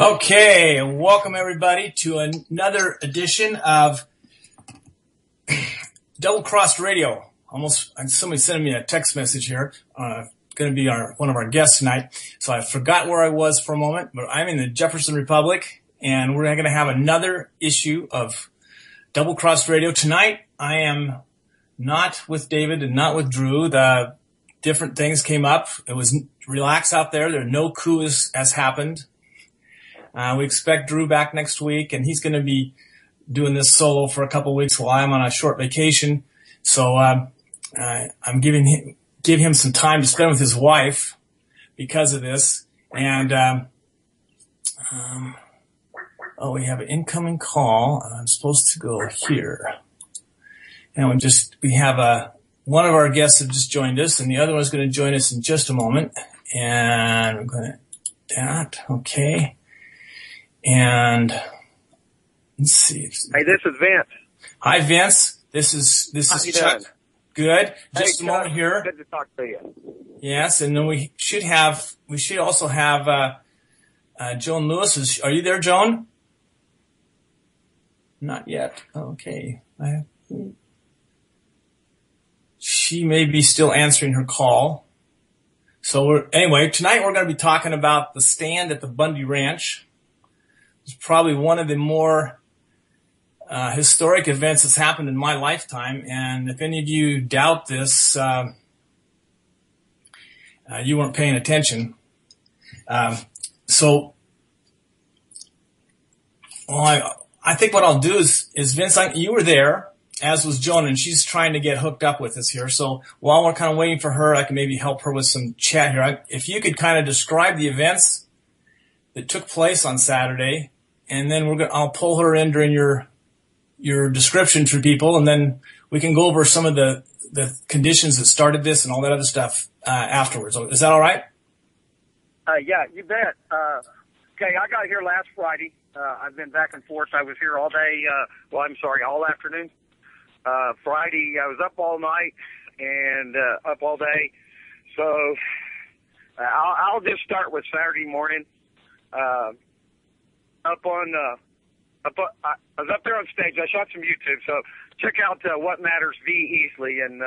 Okay, welcome everybody to another edition of Double Crossed Radio. Somebody sent me a text message here. Going to be one of our guests tonight. So I forgot where I was for a moment, but I'm in the Jefferson Republic, and we're going to have another issue of Double Crossed Radio. Tonight, I am not with David and not with Drew. The different things came up. It was relaxed out there. No coup has happened. We expect Drew back next week, and he's going to be doing this solo for a couple of weeks while I'm on a short vacation. So I'm give him some time to spend with his wife because of this. And we have an incoming call, and I'm supposed to go here. And we have one of our guests have just joined us, and the other one's going to join us in just a moment. And we're going to that. Okay. And let's see. Hey, this is Vince. Hi, Vince. This is Chuck. Doing? Good. Just a moment here. Good to talk to you. Yes, and then we should also have Joan Lewis. Are you there, Joan? Not yet. Okay. She may be still answering her call. So tonight we're going to be talking about the stand at the Bundy Ranch. It's probably one of the more historic events that's happened in my lifetime. And if any of you doubt this, you weren't paying attention. I think what I'll do is Vince, you were there, as was Joan, and she's trying to get hooked up with us here. So while we're kind of waiting for her, I can maybe help her with some chat here. If you could kind of describe the events that took place on Saturday, and then I'll pull her in during your description for people, and then we can go over some of the conditions that started this and all that other stuff afterwards. Is that all right? Yeah, you bet. Okay, I got here last Friday. I've been back and forth. I was here all day. All afternoon. Friday, I was up all night and up all day. So I'll just start with Saturday morning. I was up there on stage. I shot some YouTube, so check out What Matters V. Easley, and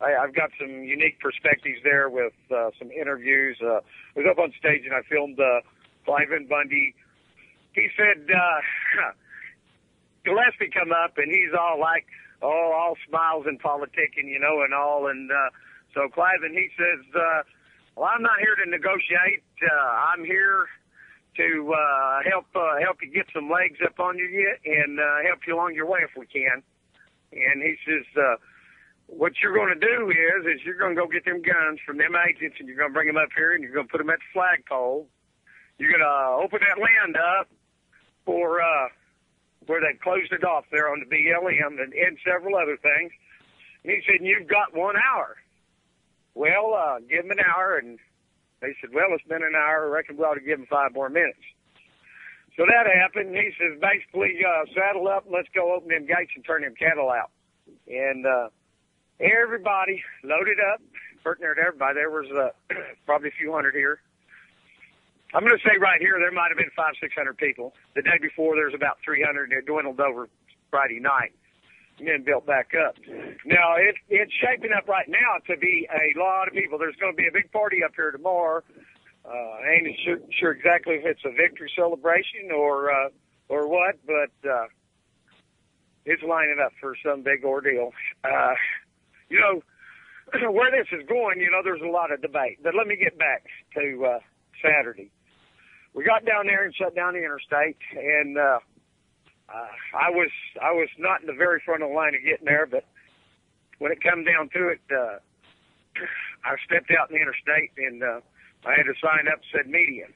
I've got some unique perspectives there with some interviews. I was up on stage and I filmed Cliven Bundy. He said Gillespie come up, and he's all like, all smiles and politicking, and all. And so Cliven, he says, well, I'm not here to negotiate. I'm here to help you get some legs up on you and help you along your way if we can. And he says, what you're going to do is you're going to go get them guns from them agents, and you're going to bring them up here, and you're going to put them at the flagpole. You're going to open that land up for where they closed it off there on the BLM and several other things. And he said, you've got 1 hour. Well, give them an hour, and they said, well, it's been an hour. I reckon we ought to give them 5 more minutes. So that happened. He says, basically, saddle up and let's go open them gates and turn them cattle out. And everybody loaded up. Pertinent to everybody. There was probably a few hundred here. I'm going to say right here there might have been 500-600 people. The day before there was about 300. It dwindled over Friday night and then built back up. Now, it's shaping up right now to be a lot of people. There's going to be a big party up here tomorrow. I ain't sure exactly if it's a victory celebration or what, but it's lining up for some big ordeal. Where this is going, there's a lot of debate. But let me get back to Saturday. We got down there and shut down the interstate, and I was not in the very front of the line of getting there, but when it come down to it, I stepped out in the interstate, and I had a sign up that said media.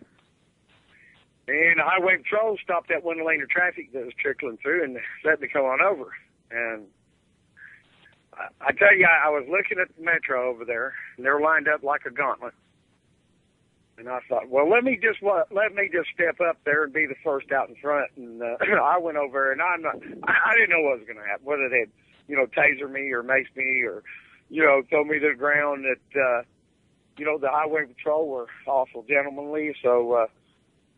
And the highway patrol stopped that one lane of traffic that was trickling through and let me come on over. And I tell you, I was looking at the metro over there, and they're lined up like a gauntlet. And I thought, well, let me just step up there and be the first out in front. And I went over, and I didn't know what was going to happen, whether they'd, taser me or mace me or, throw me to the ground. That, the highway patrol were awful gentlemanly. So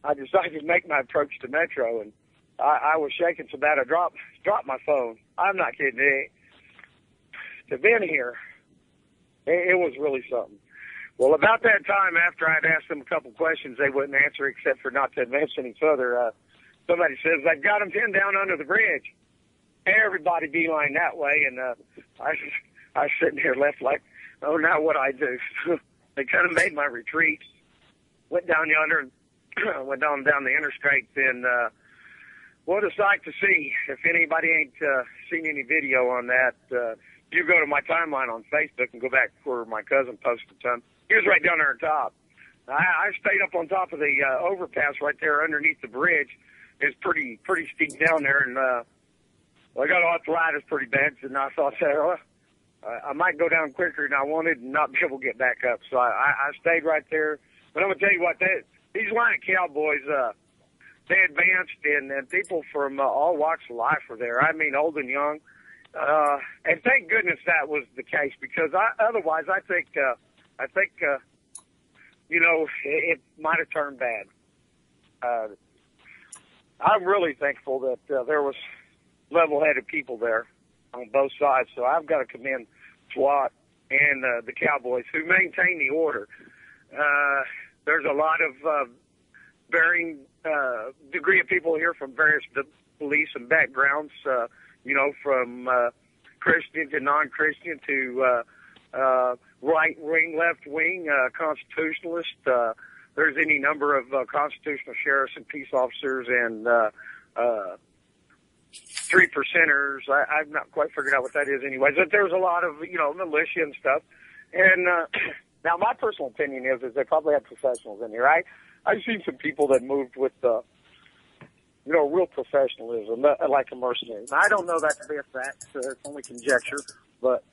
I decided to make my approach to Metro, and I was shaking so bad I dropped my phone. I'm not kidding. To be in here, it was really something. Well, about that time, after I'd asked them a couple questions, they wouldn't answer except for not to advance any further. Somebody says, "They've got him pinned down under the bridge." Everybody beeline that way, and I was sitting here left like, oh, now what I do? They kind of made my retreat, went down yonder, and went down the interstate, and what a sight to see. If anybody ain't seen any video on that, you go to my timeline on Facebook and go back where my cousin posted some. He was right down there on top. I stayed up on top of the overpass right there underneath the bridge. It's pretty steep down there, and I got arthritis pretty bad, and I thought, I might go down quicker than I wanted and not be able to get back up. So I stayed right there. But I'm going to tell you what, these Lion Cowboys, they advanced, and people from all walks of life were there. I mean, old and young. And thank goodness that was the case, because otherwise I think, it might have turned bad. I'm really thankful that there was level-headed people there on both sides. So I've got to commend SWAT and the Cowboys who maintain the order. There's a lot of varying degree of people here from various beliefs and backgrounds, from Christian to non-Christian to right wing, left wing, constitutionalist. There's any number of constitutional sheriffs and peace officers and 3%ers. I've not quite figured out what that is anyways, but there's a lot of, militia and stuff. And now my personal opinion is they probably have professionals in here. I've seen some people that moved with, real professionalism, like a mercenary. Now, I don't know that to be a fact. It's only conjecture, but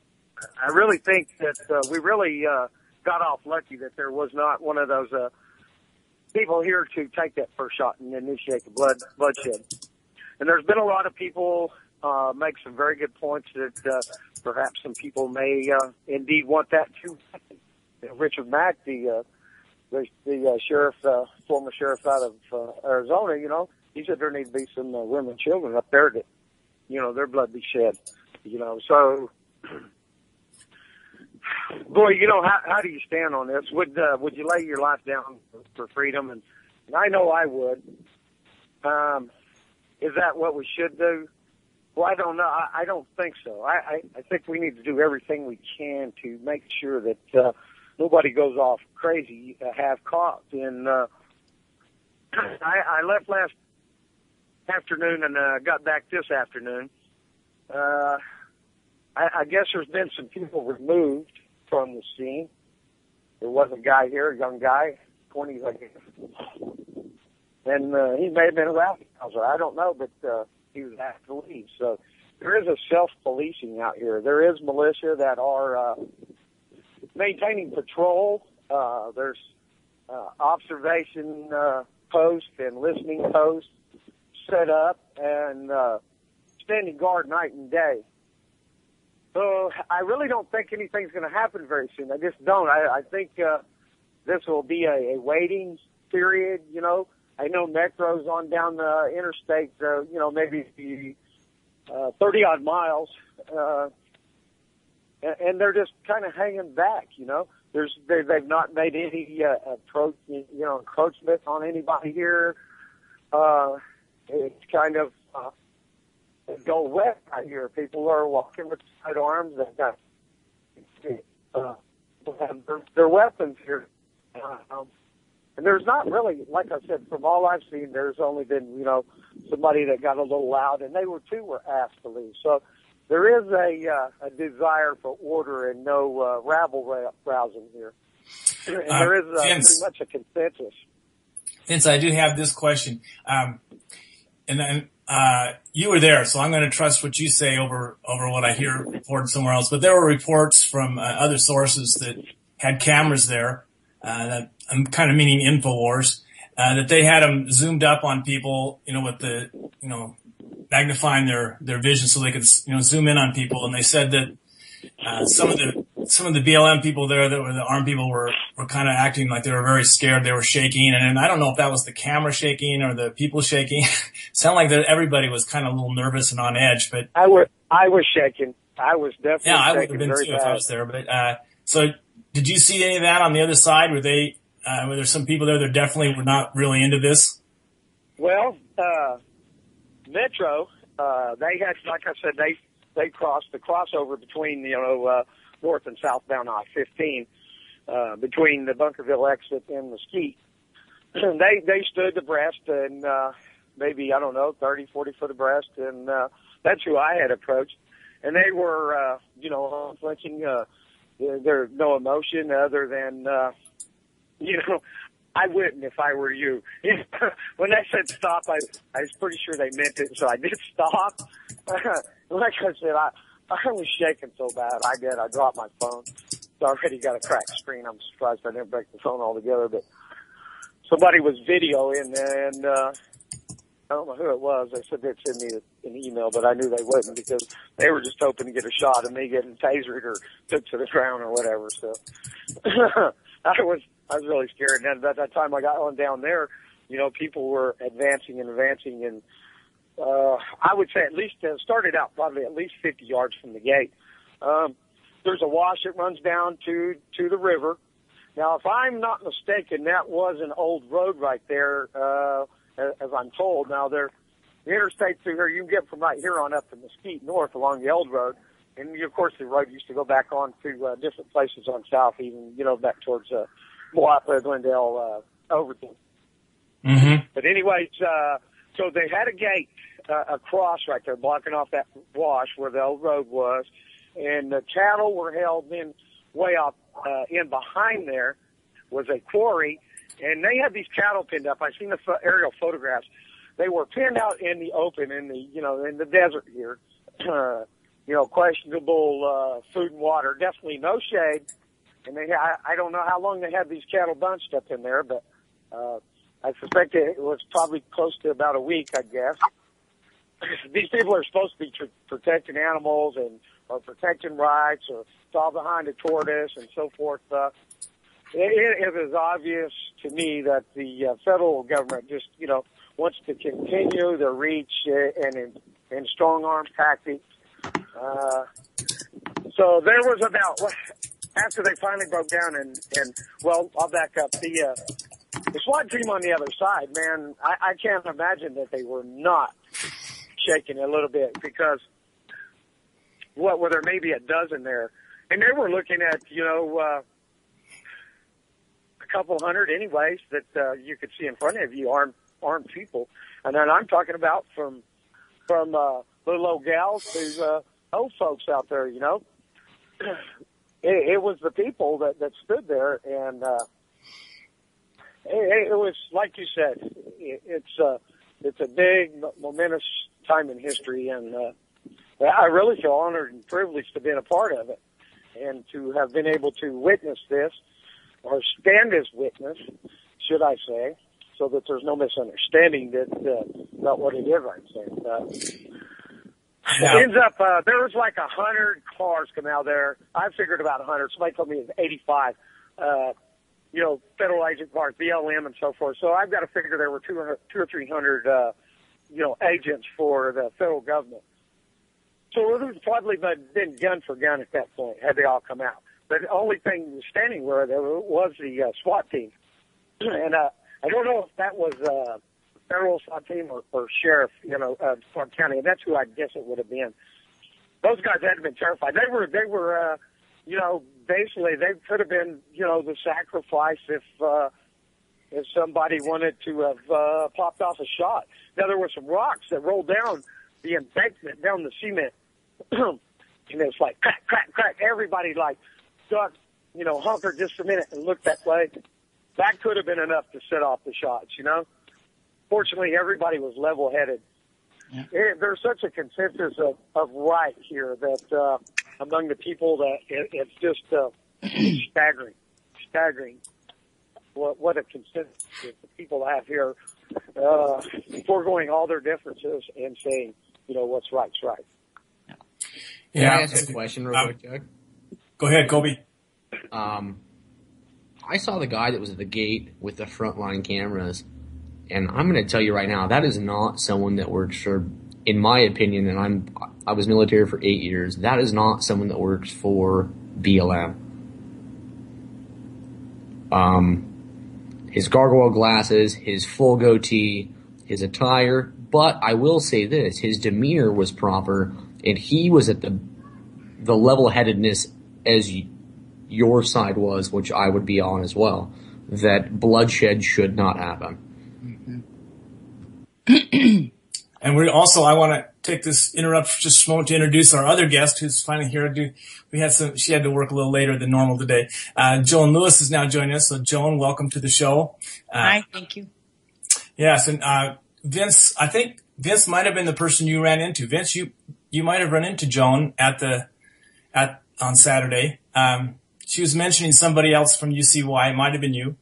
I really think that we really got off lucky that there was not one of those people here to take that first shot and initiate the bloodshed. And there's been a lot of people make some very good points that perhaps some people may indeed want that to happen. Richard Mack, the sheriff, former sheriff out of Arizona, he said there need to be some women and children up there that, their blood be shed. So, boy, how do you stand on this? Would you lay your life down for freedom? And I know I would. Is that what we should do? Well, I don't know. I don't think so. I think we need to do everything we can to make sure that nobody goes off crazy, half caught. And I left last afternoon and got back this afternoon. I guess there's been some people removed from the scene. There was a guy here, a young guy, 20s, I guess. And he may have been a rowdy. I don't know, but he was asked to leave. So there is a self-policing out here. There is militia that are maintaining patrol. There's observation posts and listening posts set up and standing guard night and day. So I really don't think anything's going to happen very soon. I just don't. I think this will be a waiting period, I know Metro's on down the interstate, maybe 30-odd miles, and they're just kind of hanging back, They've not made any encroachment on anybody here. It's kind of go west out here. People are walking with sidearms. They've got have their weapons here. And there's not really, like I said, from all I've seen, there's only been, somebody that got a little loud, and they were asked to leave. So there is a desire for order and no rabble rousing here. And there is Vince, pretty much a consensus. Vince, I do have this question. And then you were there, so I'm going to trust what you say over what I hear reported somewhere else. But there were reports from other sources that had cameras there, that I'm kind of meaning InfoWars, that they had them zoomed up on people, with the, magnifying their vision so they could, zoom in on people. And they said that some of some of the BLM people there that were the armed people were kind of acting like they were very scared. They were shaking. And I don't know if that was the camera shaking or the people shaking. Sounded like that everybody was kind of a little nervous and on edge, but I was shaking. I was definitely yeah, I would shaking have been very too bad. if I was there. But, so did you see any of that on the other side? Were there some people there that definitely were not really into this? Well, Metro, they had, like I said, they crossed the crossover between, north and southbound I-15, between the Bunkerville exit and Mesquite. They stood abreast and, maybe, 30, 40 foot abreast, and, that's who I had approached. And they were, flinching, there's no emotion other than, I wouldn't if I were you. When they said stop, I was pretty sure they meant it, so I did stop. Like I said, I was shaking so bad. I dropped my phone. It's already got a cracked screen. I'm surprised I didn't break the phone altogether, but somebody was videoing, and I don't know who it was. They said they'd send me an email, but I knew they wouldn't because they were just hoping to get a shot of me getting tasered or took to the ground or whatever. So I was really scared. And at that time I got on down there, people were advancing, and I would say at least started out probably at least 50 yards from the gate. There's a wash that runs down to the river. Now, if I'm not mistaken, that was an old road right there, as I'm told. Now, the interstate through here, you can get from right here on up to Mesquite north along the old road. And, of course, the road used to go back on to different places on south, even, back towards Moapa, Glendale, Overton. Mm-hmm. But anyways, so they had a gate across right there, blocking off that wash where the old road was. And the cattle were held in way up in behind there was a quarry. And they had these cattle pinned up. I've seen the aerial photographs. They were pinned out in the open, in the desert here. Questionable food and water. Definitely no shade. And I don't know how long they had these cattle bunched up in there, but I suspect it was probably close to about a week, I guess. These people are supposed to be protecting animals or protecting rights or fall behind a tortoise and so forth. It is obvious to me that the federal government just, wants to continue their reach and strong arm tactics. So there was after they finally broke down and I'll back up. The SWAT team on the other side, man, I can't imagine that they were not shaking a little bit because were there maybe a dozen there? And they were looking at, a couple hundred anyways that you could see in front of you, armed people. And then I'm talking about from little old gals to old folks out there, It was the people that stood there, and it was like you said. It's a big, momentous time in history, and I really feel honored and privileged to be a part of it, and to have been able to witness this, or stand as witness, should I say, so that there's no misunderstanding about what it is I'm saying. Yeah. It ends up, there was like 100 cars come out there. I figured about 100. Somebody told me it was 85, federal agent cars, BLM and so forth. So I've got to figure there were 200 or 300, agents for the federal government. So it would probably been gun for gun at that point, had they all come out. But the only thing standing where there was the SWAT team. And I don't know if that was federal SWAT team or sheriff, Clark County, and that's who I guess it would have been. Those guys had to have been terrified. They were, basically they could have been, the sacrifice if somebody wanted to have popped off a shot. Now there were some rocks that rolled down the embankment, down the cement, and it's like crack, crack, crack. Everybody like ducked, hunkered just a minute and looked that way. That could have been enough to set off the shots, Fortunately, everybody was level-headed. Yeah. There's such a consensus of right here that among the people that it's just staggering what a consensus the people have here, foregoing all their differences and saying, what's right's right. Yeah. Can I ask a question real quick, Chuck? Go ahead, Kobe. I saw the guy that was at the gate with the frontline cameras, and I'm going to tell you right now, that is not someone that works for, in my opinion, and I was military for 8 years, that is not someone that works for BLM. His gargoyle glasses, his full goatee, his attire, but I will say this, his demeanor was proper, and he was at the level-headedness as your side was, which I would be on as well, that bloodshed should not happen. And I want to take this interrupt for just a moment to introduce our other guest who's finally here. She had to work a little later than normal today. Joan Lewis is now joining us. So Joan, welcome to the show. Hi, thank you. Yes. And, Vince, I think Vince might have been the person you ran into. Vince, you might have run into Joan on Saturday. She was mentioning somebody else from UCY. It might have been you.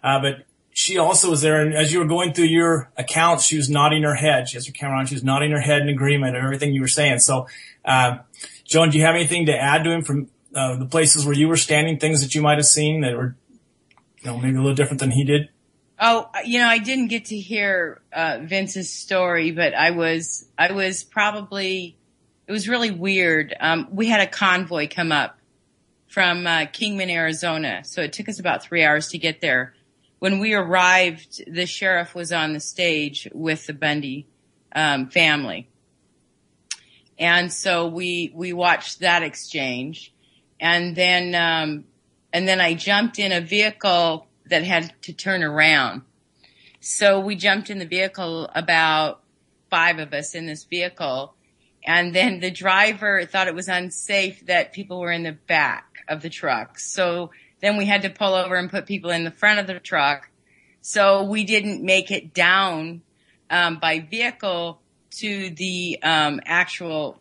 But she also was there, and as you were going through your account, she was nodding her head. She has her camera on. She was nodding her head in agreement of everything you were saying. So, Joan, do you have anything to add to him from the places where you were standing, things that you might have seen that were, maybe a little different than he did? Oh, I didn't get to hear Vince's story, but I was probably, it was really weird. We had a convoy come up from Kingman, Arizona, so it took us about 3 hours to get there. When we arrived, the sheriff was on the stage with the Bundy family. And so we watched that exchange. And then I jumped in a vehicle that had to turn around. So we jumped in the vehicle, about 5 of us in this vehicle. And then the driver thought it was unsafe that people were in the back of the truck. So then we had to pull over and put people in the front of the truck. So we didn't make it down by vehicle to the actual,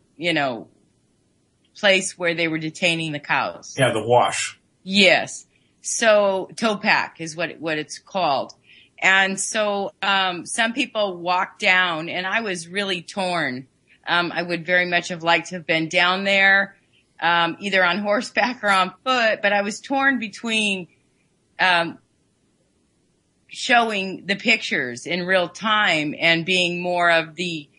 place where they were detaining the cows. Yeah, the wash. Yes. So towpack is what it's called. And so some people walked down, and I was really torn. I would very much have liked to have been down there, either on horseback or on foot, but I was torn between showing the pictures in real time and being more of the,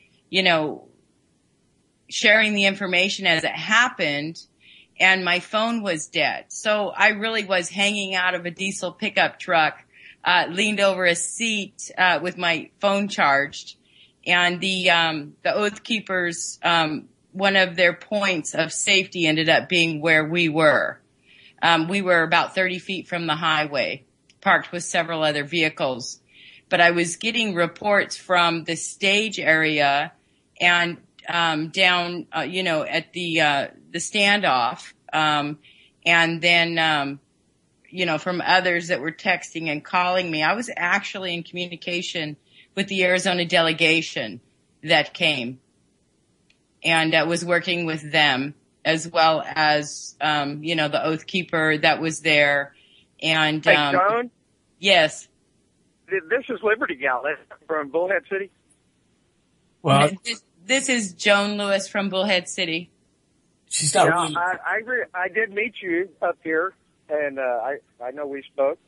sharing the information as it happened. And my phone was dead. So I really was hanging out of a diesel pickup truck, leaned over a seat with my phone charged. And the Oath Keepers, one of their points of safety ended up being where we were. We were about 30 feet from the highway, parked with several other vehicles. But I was getting reports from the stage area and down, at the standoff, and then, from others that were texting and calling me. I was actually in communication with the Arizona delegation that came, and was working with them, as well as, the Oath Keeper that was there. And, hey, Joan? Yes. This is Liberty Gal from Bullhead City. Well, this is Joan Lewis from Bullhead City. She's not really. I did meet you up here, and I know we spoke.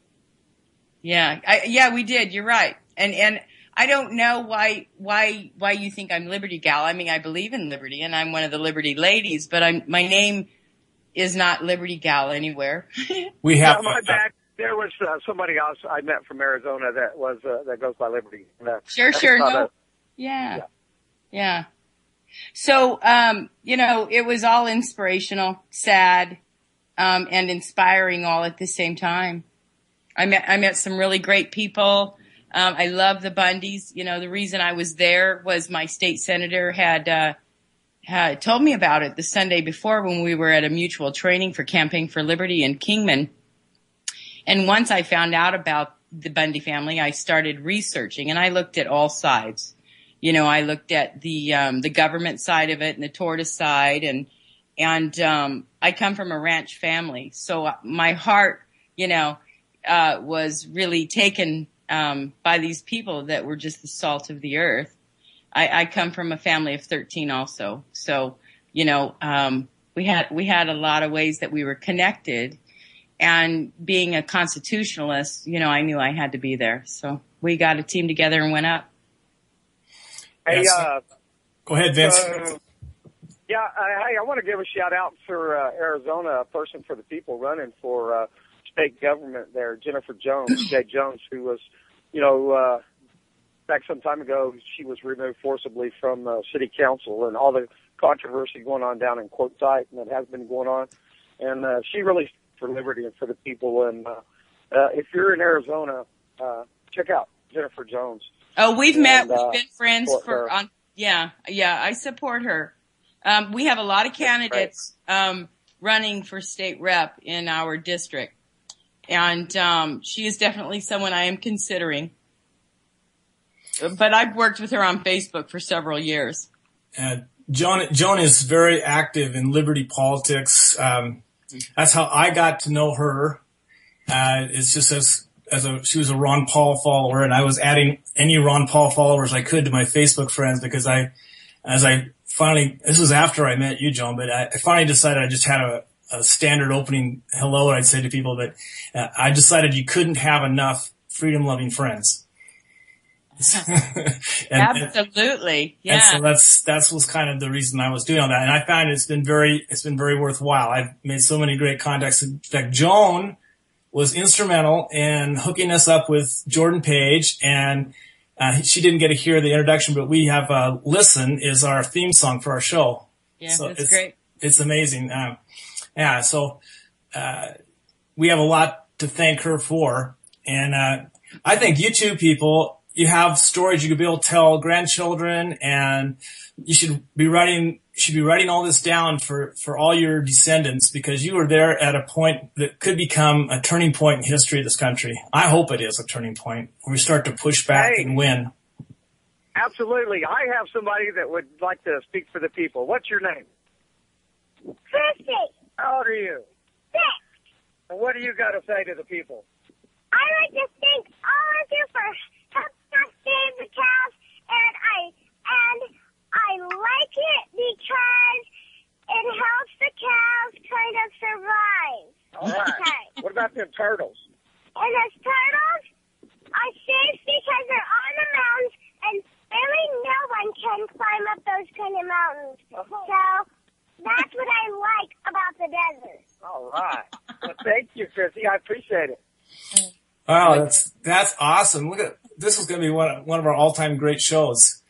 Yeah, we did. You're right. And I don't know why you think I'm Liberty Gal. I mean, I believe in liberty, and I'm one of the Liberty ladies, but my name is not Liberty Gal anywhere. We have. My back. There was somebody else I met from Arizona that goes by Liberty. Sure. No. Yeah. So, it was all inspirational, sad, and inspiring all at the same time. I met some really great people. I love the Bundys. The reason I was there was my state senator had told me about it the Sunday before when we were at a mutual training for Campaign for Liberty in Kingman. And once I found out about the Bundy family, I started researching, and I looked at all sides. I looked at the government side of it and the tortoise side, and I come from a ranch family, so my heart, was really taken by these people that were just the salt of the earth. I come from a family of 13 also, so we had a lot of ways that we were connected. And being a constitutionalist, I knew I had to be there. So we got a team together and went up. Hey, go ahead, Vince. Hey, I want to give a shout out for Arizona, a person for the people running for state government there, Jennifer Jones, Jay Jones, who was, back some time ago, she was removed forcibly from city council and all the controversy going on down in Quartzsite, and it has been going on. And she really for liberty and for the people. And if you're in Arizona, check out Jennifer Jones. Oh, we've met. We've been friends I support her. We have a lot of candidates running for state rep in our district, and she is definitely someone I am considering. But I've worked with her on Facebook for several years. Joan is very active in liberty politics. That's how I got to know her. It's just she was a Ron Paul follower, and I was adding any Ron Paul followers I could to my Facebook friends because this was after I met you, Joan, but I finally decided I just had a standard opening hello I'd say to people, but I decided you couldn't have enough freedom-loving friends. Absolutely. Yeah. And so that was kind of the reason I was doing all that. And I found it's been very worthwhile. I've made so many great contacts. In fact, Joan was instrumental in hooking us up with Jordan Page, and she didn't get to hear the introduction, but we have Listen is our theme song for our show. Yeah, so that's great. It's amazing. So we have a lot to thank her for. And I think you two people, you have stories you could be able to tell grandchildren, and you should be writing all this down for all your descendants, because you were there at a point that could become a turning point in history of this country. I hope it is a turning point where we start to push back and win. Absolutely. I have somebody that would like to speak for the people. What's your name? Christy. How old are you? 6. And what do you got to say to the people? I like to thank all of you for helping us save the cows, and I like it because it helps the cows kind of survive. All right. Okay. What about them turtles? And those turtles are safe because they're on the mountains, and really no one can climb up those kind of mountains. So that's what I like about the desert. All right. Well, thank you, Chrissy. I appreciate it. Wow, that's awesome. Look at this is going to be one of our all-time great shows.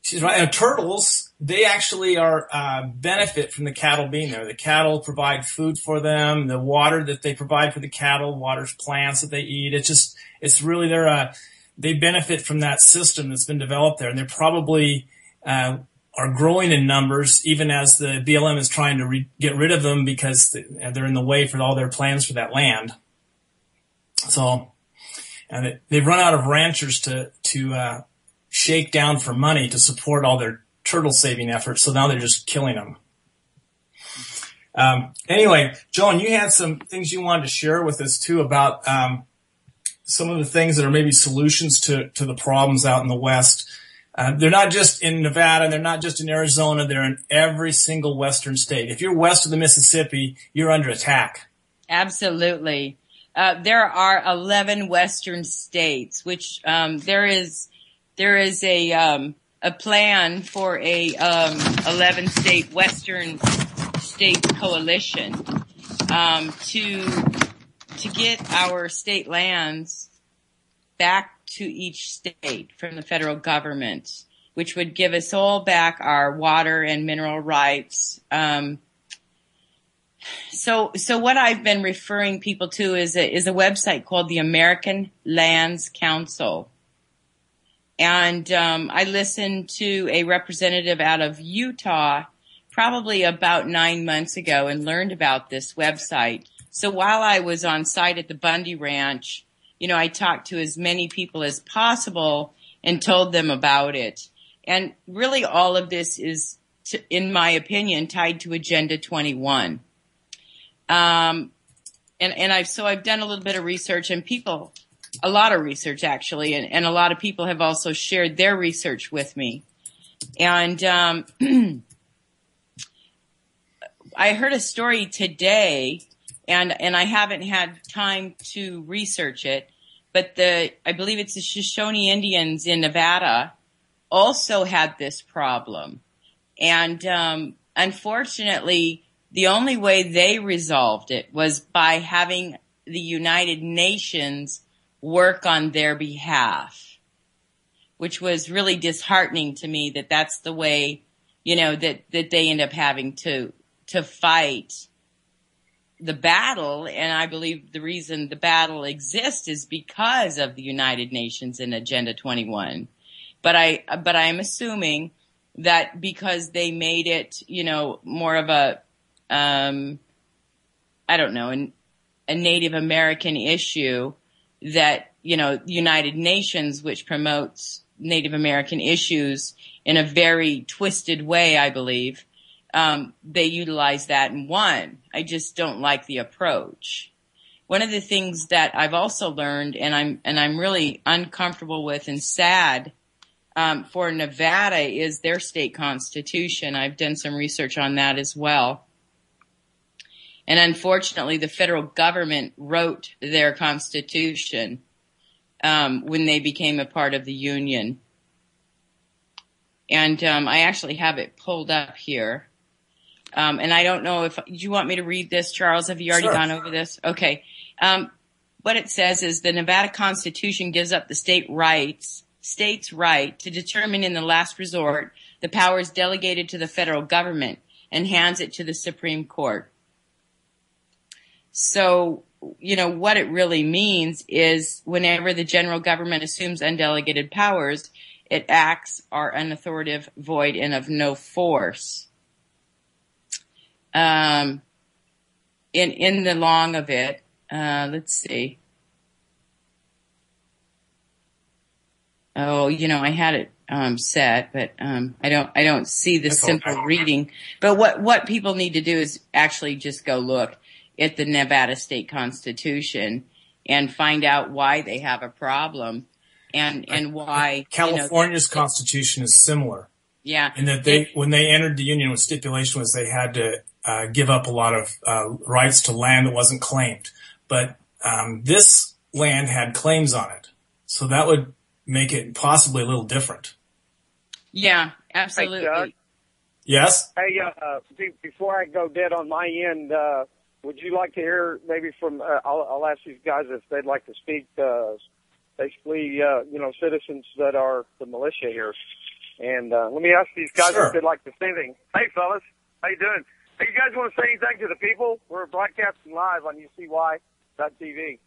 She's right. And turtles, they actually are benefit from the cattle being there. The cattle provide food for them. The water that they provide for the cattle waters plants that they eat. It's really they benefit from that system that's been developed there, and they're probably are growing in numbers even as the BLM is trying to get rid of them because they're in the way for all their plans for that land. So, and they've run out of ranchers to shake down for money to support all their turtle saving efforts. So now they're just killing them. Anyway, Joan, you had some things you wanted to share with us too about some of the things that are maybe solutions to the problems out in the West. They're not just in Nevada, they're not just in Arizona, they're in every single Western state. If you're west of the Mississippi, you're under attack. Absolutely. There are 11 Western states, which there is a plan for a 11-state Western state coalition to get our state lands back to each state from the federal government, which would give us all back our water and mineral rights. So what I've been referring people to is a website called the American Lands Council. And I listened to a representative out of Utah probably about 9 months ago and learned about this website. So while I was on site at the Bundy Ranch, I talked to as many people as possible and told them about it. And really all of this is, in my opinion, tied to Agenda 21. And I've done a little bit of research, and a lot of research actually, and a lot of people have also shared their research with me. And, I heard a story today, and I haven't had time to research it, but I believe it's the Shoshone Indians in Nevada also had this problem. And unfortunately, the only way they resolved it was by having the United Nations work on their behalf, which was really disheartening to me that that's the way, that they end up having to fight the battle. And I believe the reason the battle exists is because of the United Nations and Agenda 21. But I'm assuming that because they made it, more of a, a Native American issue, that, the United Nations, which promotes Native American issues in a very twisted way, I believe, they utilize that and won. I just don't like the approach. One of the things that I've also learned, and I'm really uncomfortable with and sad for Nevada, is their state constitution. I've done some research on that as well. And unfortunately, the federal government wrote their constitution when they became a part of the Union. And I actually have it pulled up here. And I don't know do you want me to read this, Charles? Have you already gone over this? Okay. What it says is the Nevada Constitution gives up the state's right to determine in the last resort the powers delegated to the federal government and hands it to the Supreme Court. So, what it really means is whenever the general government assumes undelegated powers, it acts are unauthoritative, void, and of no force. In the long of it, let's see. Oh, I had it set, but I don't see the simple reading. But what people need to do is actually just go look at the Nevada State Constitution and find out why they have a problem and why California's constitution is similar. Yeah. In that when they entered the union, with stipulation was they had to give up a lot of rights to land that wasn't claimed. But this land had claims on it. So that would make it possibly a little different. Yeah, absolutely. Hey, Doug? Yes? Hey, before I go dead on my end, would you like to hear maybe from, I'll ask these guys if they'd like to speak, basically, citizens that are the militia here. And let me ask these guys if they'd like to say anything. Hey, fellas. How you doing? Hey, you guys want to say anything to the people? We're broadcasting live on UCY.tv.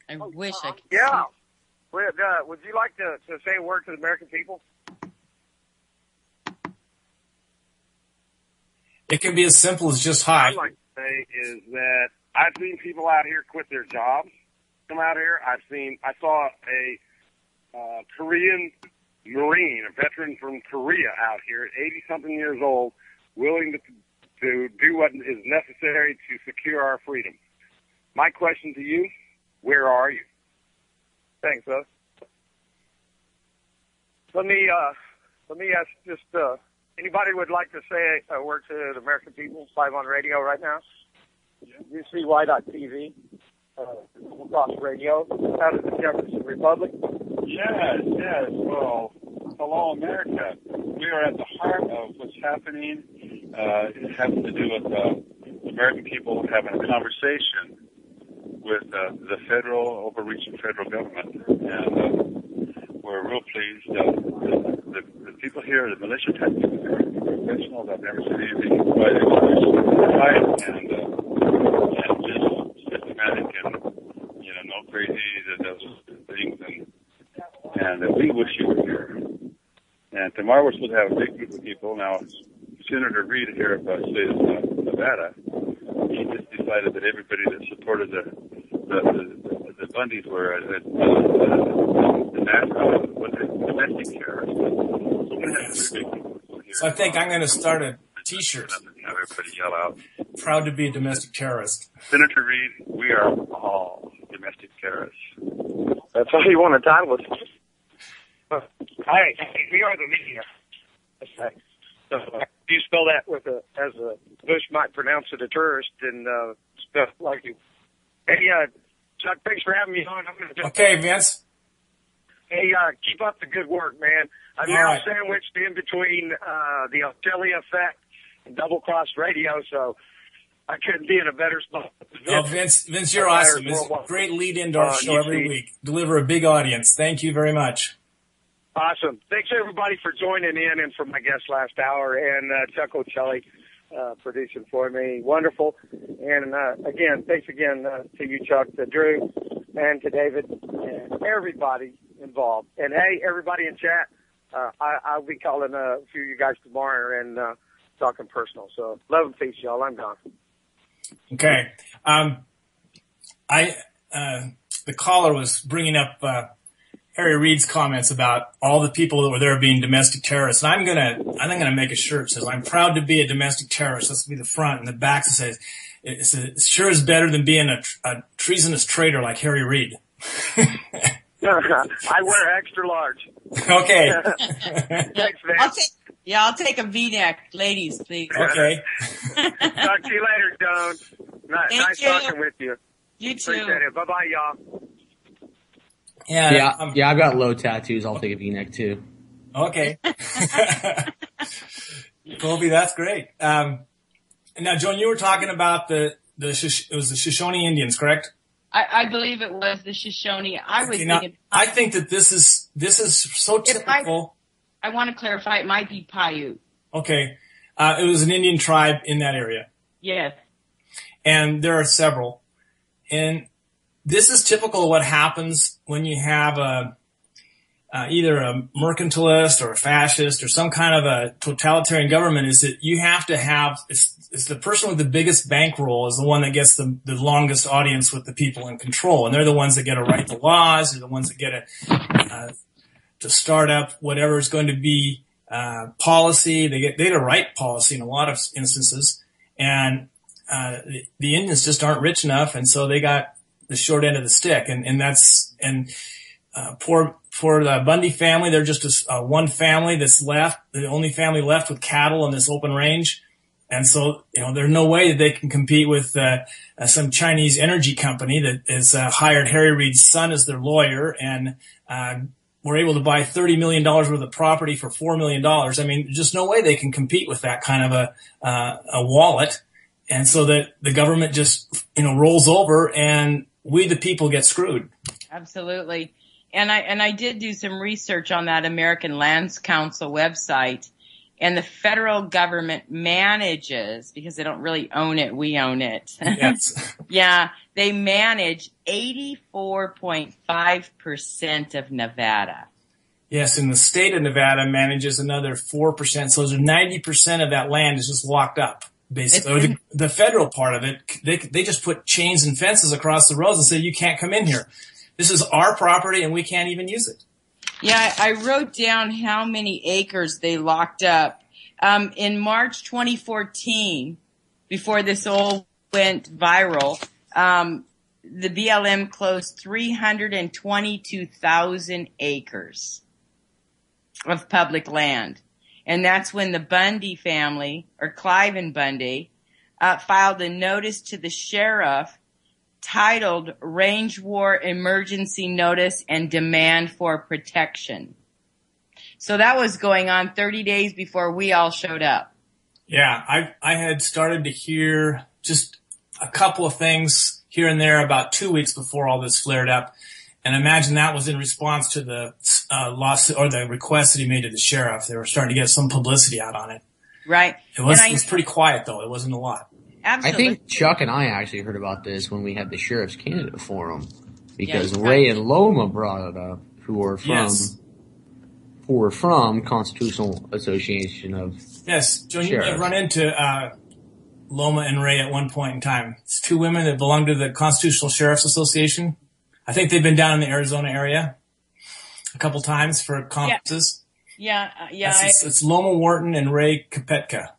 I wish I could. Yeah. Would you like to say a word to the American people? It can be as simple as just hi. What I'd like to say is that I've seen people out here quit their jobs, come out here. I saw a Korean Marine, a veteran from Korea out here at 80-something years old, willing to do what is necessary to secure our freedom. My question to you, where are you? Thanks, sir. Let me ask just, anybody would like to say a word to the American people live on radio right now? UCY.tv, Cross Radio, out of the Jefferson Republic. Yes. Well, hello, America. We are at the heart of what's happening. It has to do with the American people having a conversation with the overreaching federal government. And we're real pleased. The people here, the militia type people, are professionals. I've never seen anything quite and just systematic and, no crazy that does things. And we wish you were here. And tomorrow we're supposed to have a big group of people. Now, Senator Reid here of the state of Nevada, he just decided that everybody that supported the Bundys were domestic terrorists. So we're going to have a big group here. So I think I'm going to start a T-shirt. Have everybody yell out. Proud to be a domestic terrorist. Senator Reid, we are all domestic terrorists. That's how you want to title it. Hey, we are the media. Okay. So, you spell that with as a Bush might pronounce it, a tourist, and stuff like you. Hey, Chuck, thanks for having me on. I'm gonna Okay, Vince. Hey, keep up the good work, man. I'm All now right. sandwiched in between the Australia Effect and Double Cross Radio, so I couldn't be in a better spot. Oh, Vince, you're awesome. It's a great lead into our show every week. Deliver a big audience. Thank you very much. Awesome. Thanks, everybody, for joining in and for my guest last hour, and Chuck Ocelli producing for me. Wonderful. And, again, thanks again to you, Chuck, to Drew, and to David, and everybody involved. And, hey, everybody in chat, I'll be calling a few of you guys tomorrow and talking personal. So love and peace, y'all. I'm gone. Okay. The caller was bringing up Harry Reid's comments about all the people that were there being domestic terrorists. And I'm gonna make a shirt that says, "I'm proud to be a domestic terrorist." That's gonna be the front, and the back says, "It sure is better than being a treasonous traitor like Harry Reid." I wear extra large. Okay. Thanks, man. I'll take a V-neck, ladies, please. Okay. Talk to you later, Joan. Nice talking with you. You too. Appreciate it. Bye-bye, y'all. Yeah. I've got low tattoos. I'll take a V-neck too. Okay. Colby, that's great. Now, Joan, you were talking about it was the Shoshone Indians, correct? I believe it was the Shoshone. I think that this is so typical. I want to clarify, it might be Paiute. Okay. It was an Indian tribe in that area. Yes. And there are several. And this is typical of what happens when you have either a mercantilist or a fascist or some kind of a totalitarian government, is that you have to have, it's the person with the biggest bankroll is the one that gets the longest audience with the people in control. And they're the ones that get to write the laws. They're the ones that get to start up whatever is going to be policy. They get to write policy in a lot of instances. And the Indians just aren't rich enough, and so they got the short end of the stick. Poor the Bundy family, they're just one family that's left, the only family left with cattle in this open range. And so, there's no way that they can compete with some Chinese energy company that has hired Harry Reid's son as their lawyer, and were able to buy $30 million worth of property for $4 million. I mean, just no way they can compete with that kind of a wallet. And so that the government just, rolls over, and we, the people, get screwed. Absolutely. And I did do some research on that American Lands Council website, and the federal government manages, because they don't really own it, we own it. Yes. Yeah. They manage 84.5% of Nevada. Yes. And the state of Nevada manages another 4%. So there's 90% of that land is just locked up. Basically, the federal part of it, they just put chains and fences across the roads and say, you can't come in here. This is our property and we can't even use it. Yeah, I wrote down how many acres they locked up. In March 2014, before this all went viral, the BLM closed 322,000 acres of public land. And that's when the Bundy family, or Clive and Bundy, filed a notice to the sheriff titled Range War Emergency Notice and Demand for Protection. So that was going on 30 days before we all showed up. Yeah, I had started to hear just a couple of things here and there about 2 weeks before all this flared up. And I imagine that was in response to the lawsuit or the request that he made to the sheriff. They were starting to get some publicity out on it. Right. It was pretty quiet, though. It wasn't a lot. Absolutely. I think Chuck and I actually heard about this when we had the sheriff's candidate forum, because Ray and Loma brought it up, who are from Constitutional Association of Yes, Joan, you may have run into Loma and Ray at one point in time. It's two women that belong to the Constitutional Sheriff's Association. I think they've been down in the Arizona area a couple times for conferences. Yeah. It's Loma Wharton and Ray Kopetka.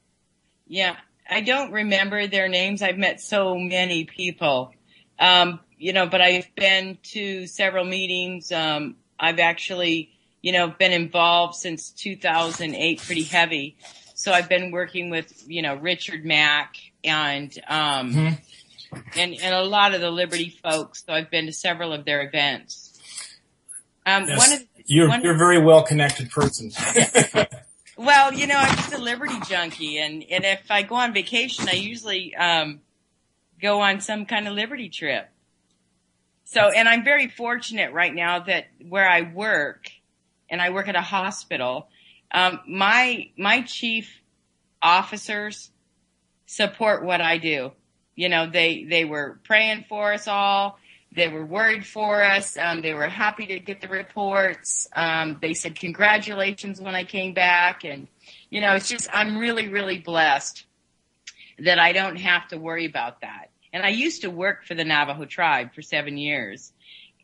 Yeah. I don't remember their names. I've met so many people. But I've been to several meetings. I've actually, been involved since 2008, pretty heavy. So I've been working with, Richard Mack and and a lot of the Liberty folks. So I've been to several of their events. Yes. You're a very well connected person. Well, I'm just a Liberty junkie, and if I go on vacation, I usually go on some kind of Liberty trip. So, and I'm very fortunate right now that where I work, and I work at a hospital, my chief officers support what I do. They were praying for us all. They were worried for us. They were happy to get the reports. They said congratulations when I came back. And, it's just, I'm really, really blessed that I don't have to worry about that. And I used to work for the Navajo tribe for 7 years.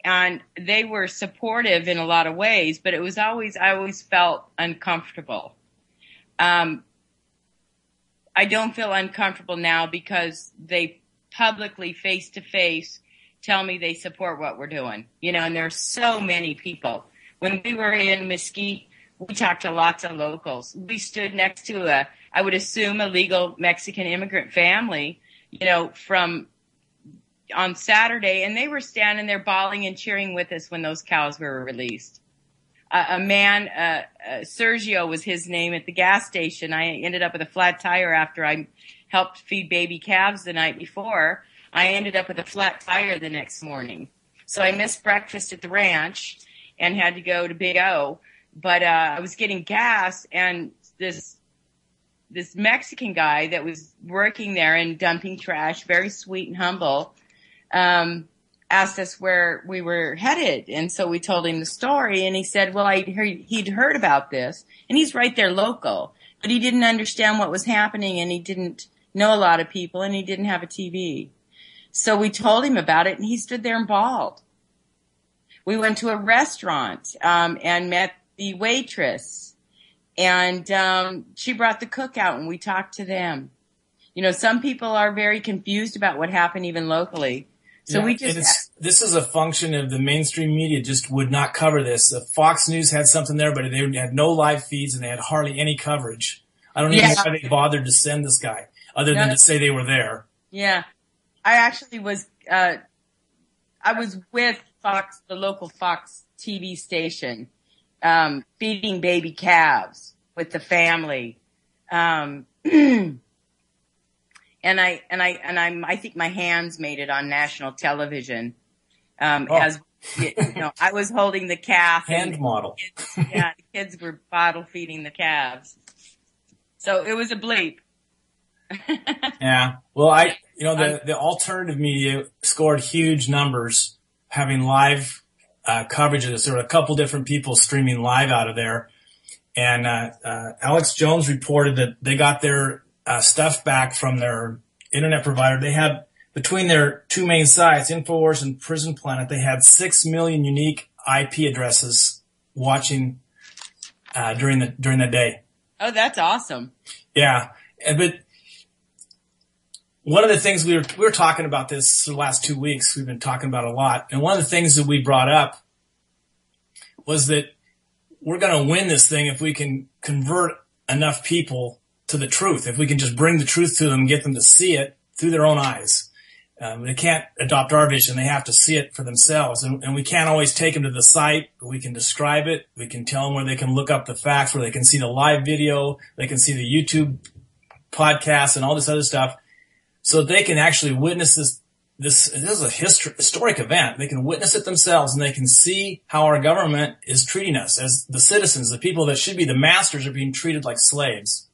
And they were supportive in a lot of ways, but I always felt uncomfortable. I don't feel uncomfortable now because they publicly, face to face, tell me they support what we're doing. And there's so many people. When we were in Mesquite, we talked to lots of locals. We stood next to I would assume a legal Mexican immigrant family, from on Saturday, and they were standing there bawling and cheering with us when those cows were released. A man, Sergio was his name, at the gas station. I ended up with a flat tire after I helped feed baby calves the night before. I ended up with a flat tire the next morning. So I missed breakfast at the ranch and had to go to Big O. But I was getting gas, and this Mexican guy that was working there and dumping trash, very sweet and humble, asked us where we were headed. And so we told him the story, and he said, well, he'd heard about this, and he's right there local, but he didn't understand what was happening, and he didn't know a lot of people, and he didn't have a TV. So we told him about it, and he stood there and bawled. We went to a restaurant and met the waitress, and she brought the cook out, and we talked to them. Some people are very confused about what happened even locally. So this is a function of the mainstream media just would not cover this. Fox News had something there, but they had no live feeds, and they had hardly any coverage. I don't even know why they bothered to send this guy, other than to say they were there. Yeah. I actually was, I was with Fox, the local Fox TV station, feeding baby calves with the family. I think my hands made it on national television. As I was holding the calf. Hand model. The kids were bottle feeding the calves. So it was a bleep. Yeah. Well, the alternative media scored huge numbers having live coverage of this. There were a couple different people streaming live out of there. And Alex Jones reported that they got their stuff back from their internet provider. They had, between their two main sites, InfoWars and Prison Planet, they had 6 million unique IP addresses watching during the day. Oh, that's awesome. Yeah. But one of the things we were talking about this the last 2 weeks, we've been talking about a lot. And one of the things that we brought up was that we're going to win this thing if we can convert enough people to the truth. If we can just bring the truth to them and get them to see it through their own eyes. They can't adopt our vision. They have to see it for themselves. And we can't always take them to the site, but we can describe it. We can tell them where they can look up the facts, where they can see the live video. They can see the YouTube podcast and all this other stuff. So they can actually witness this is a historic event. They can witness it themselves, and they can see how our government is treating us as the citizens, the people that should be the masters are being treated like slaves.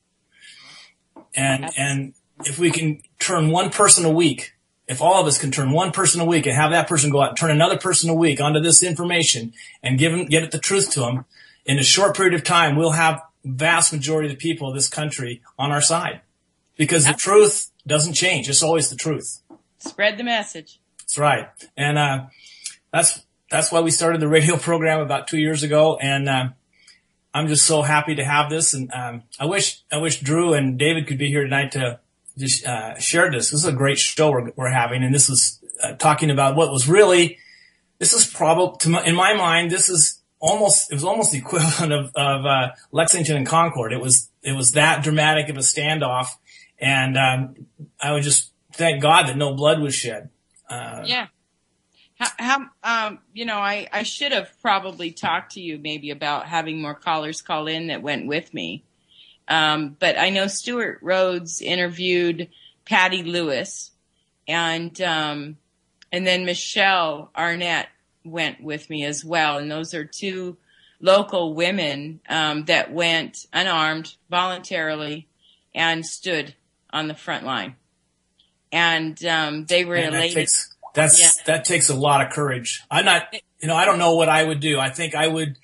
And if we can turn one person a week, if all of us can turn one person a week and have that person go out and turn another person a week onto this information and get it the truth to them, in a short period of time, we'll have vast majority of the people of this country on our side. Because the truth doesn't change. It's always the truth. Spread the message. That's right. And that's why we started the radio program about 2 years ago. And I'm just so happy to have this. And I wish Drew and David could be here tonight to just share this. This is a great show we're having. And this was talking about what was really, this is probably, in my mind, this is it was almost the equivalent of Lexington and Concord. It was that dramatic of a standoff. And, I would just thank God that no blood was shed. Yeah. I should have probably talked to you maybe about having more callers call in that went with me. But I know Stuart Rhodes interviewed Patty Lewis, and then Michelle Arnett went with me as well. And those are two local women that went unarmed voluntarily and stood on the front line. And they were elated. That takes a lot of courage. I don't know what I would do. I think I would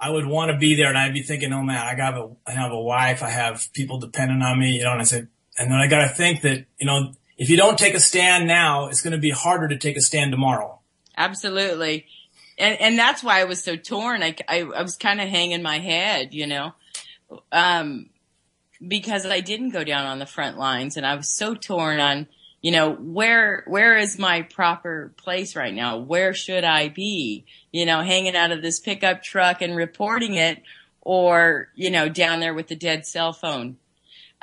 want to be there, and I'd be thinking, oh man, I have a wife, I have people depending on me, and then I got to think that, if you don't take a stand now, it's going to be harder to take a stand tomorrow. Absolutely. And that's why I was so torn. I was kind of hanging my head, because I didn't go down on the front lines, and I was so torn on, where is my proper place right now? Where should I be? Hanging out of this pickup truck and reporting it, or, down there with the dead cell phone.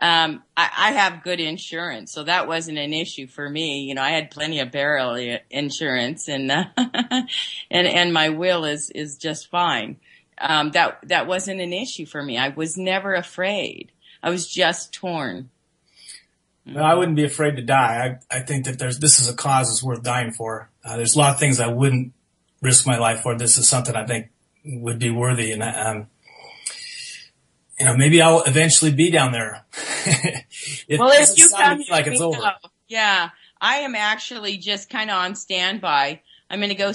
I have good insurance, so that wasn't an issue for me. I had plenty of burial insurance, and and my will is just fine. That wasn't an issue for me. I was never afraid. I was just torn. No, I wouldn't be afraid to die. I think that this is a cause that's worth dying for. There's a lot of things I wouldn't risk my life for. This is something I think would be worthy, and maybe I'll eventually be down there. If you come like it's over. Yeah, I am actually just kind of on standby. I'm going to go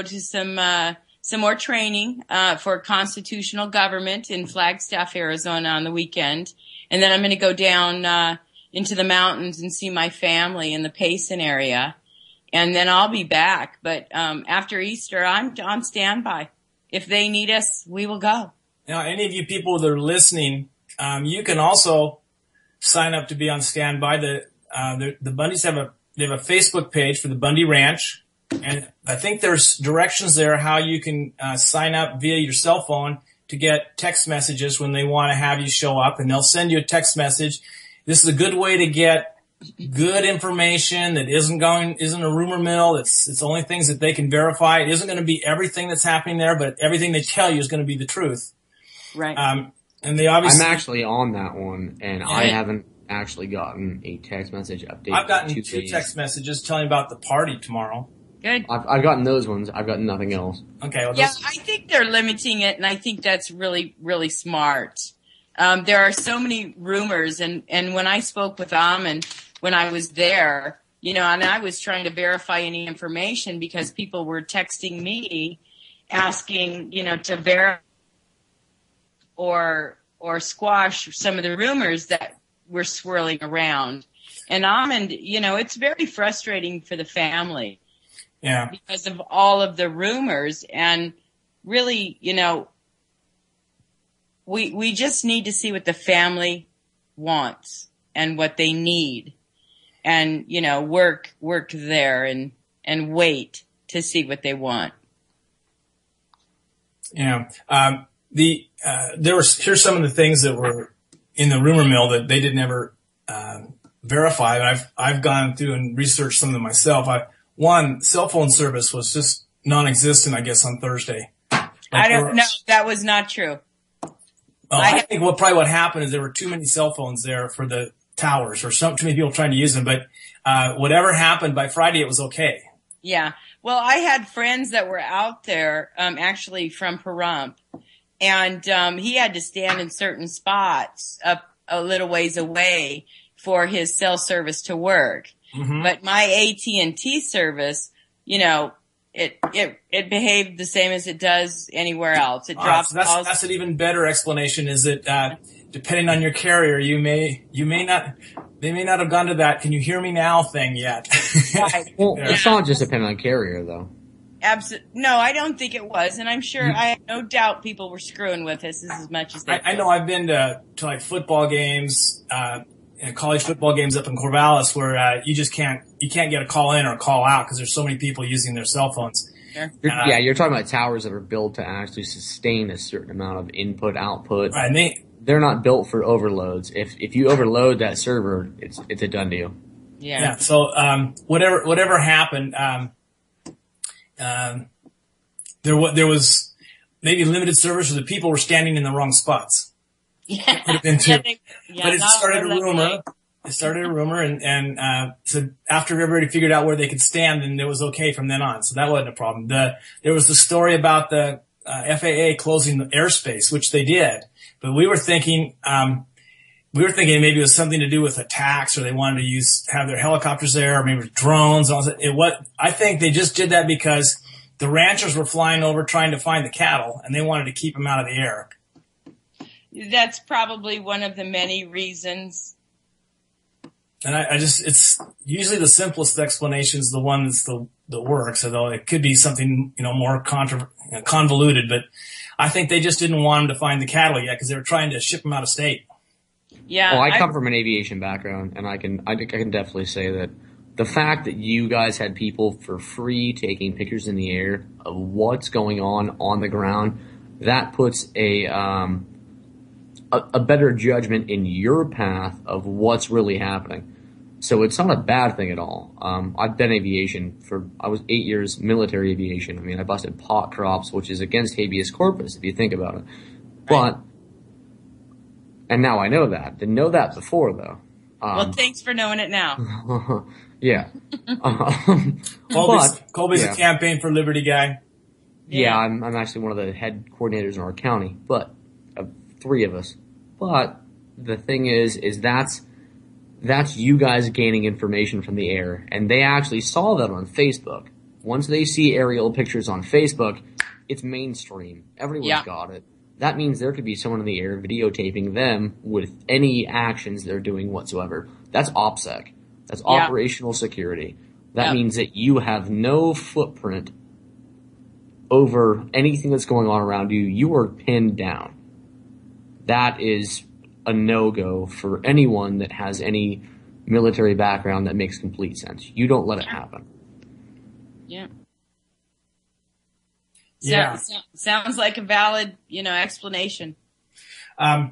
to some more training for constitutional government in Flagstaff, Arizona on the weekend, and then I'm going to go down into the mountains and see my family in the Payson area, and then I'll be back. But after Easter, I'm on standby. If they need us, we will go. Now, any of you people that are listening, you can also sign up to be on standby. The Bundys have a Facebook page for the Bundy Ranch, and I think there's directions there how you can sign up via your cell phone to get text messages when they want to have you show up, and they'll send you a text message. This is a good way to get good information that isn't a rumor mill. It's only things that they can verify. It isn't going to be everything that's happening there, but everything they tell you is going to be the truth. Right. And they obviously. I'm actually on that one, and I haven't actually gotten a text message update. I've gotten two text messages telling about the party tomorrow. Good. I've gotten those ones. I've gotten nothing else. Okay. Well, I think they're limiting it, and I think that's really, really smart. There are so many rumors, and when I spoke with Amon when I was there, and I was trying to verify any information because people were texting me asking, to verify or squash some of the rumors that were swirling around. And Amon, it's very frustrating for the family. Yeah. Because of all of the rumors, and really, we just need to see what the family wants and what they need, and work there and wait to see what they want. Yeah. Here's some of the things that were in the rumor mill that they didn't ever verify. I've gone through and researched some of them myself. One, cell phone service was just non-existent, I guess, on Thursday. I don't know. That was not true. I think probably what happened is there were too many cell phones there for the towers, or too many people trying to use them. But whatever happened, by Friday it was okay. Yeah. Well, I had friends that were out there, actually from Pahrump, and he had to stand in certain spots up a little ways away for his cell service to work. Mm-hmm. But my AT&T service, it behaved the same as it does anywhere else. It drops. So that's an even better explanation. Is that depending on your carrier, they may not have gone to that "can you hear me now" thing yet. Right. Well, it's not just depending on carrier though. No, I don't think it was, and I'm sure I have no doubt people were screwing with us as much as they. I know I've been to like football games, college football games up in Corvallis where you can't get a call in or a call out because there's so many people using their cell phones. You're talking about towers that are built to actually sustain a certain amount of input output. Right, and they're not built for overloads. If you overload that server, it's a done deal. Yeah. So whatever happened, there was maybe limited servers, so the people were standing in the wrong spots. Yeah. Could have been too. But it not started a overload. rumor. It started a rumor, and so after everybody figured out where they could stand, then it was okay from then on. So that wasn't a problem. There was the story about the FAA closing the airspace, which they did, but we were thinking maybe it was something to do with attacks, or they wanted to have their helicopters there, or maybe drones. I think they just did that because the ranchers were flying over trying to find the cattle, and they wanted to keep them out of the air. That's probably one of the many reasons. And it's usually the simplest explanation is the one that's the works, although it could be something, more convoluted, but I think they just didn't want them to find the cattle yet because they were trying to ship them out of state. Yeah. Well, I come from an aviation background, and I can definitely say that the fact that you guys had people for free taking pictures in the air of what's going on the ground, that puts a better judgment in your path of what's really happening. So it's not a bad thing at all. I've done aviation I was 8 years military aviation. I mean, I busted pot crops, which is against habeas corpus if you think about it. But, and now I know that. Didn't know that before though. Well, thanks for knowing it now. Yeah. Colby's a Campaign for Liberty guy. Yeah, I'm actually one of the head coordinators in our county, but three of us. But the thing is that's you guys gaining information from the air, and they actually saw that on Facebook. Once they see aerial pictures on Facebook, it's mainstream. Everyone's got it. That means there could be someone in the air videotaping them with any actions they're doing whatsoever. That's OPSEC. That's operational security. That means that you have no footprint over anything that's going on around you. You are pinned down. That is a no-go for anyone that has any military background that makes complete sense. You don't let it happen. Yeah. Yeah. Sounds like a valid, explanation. I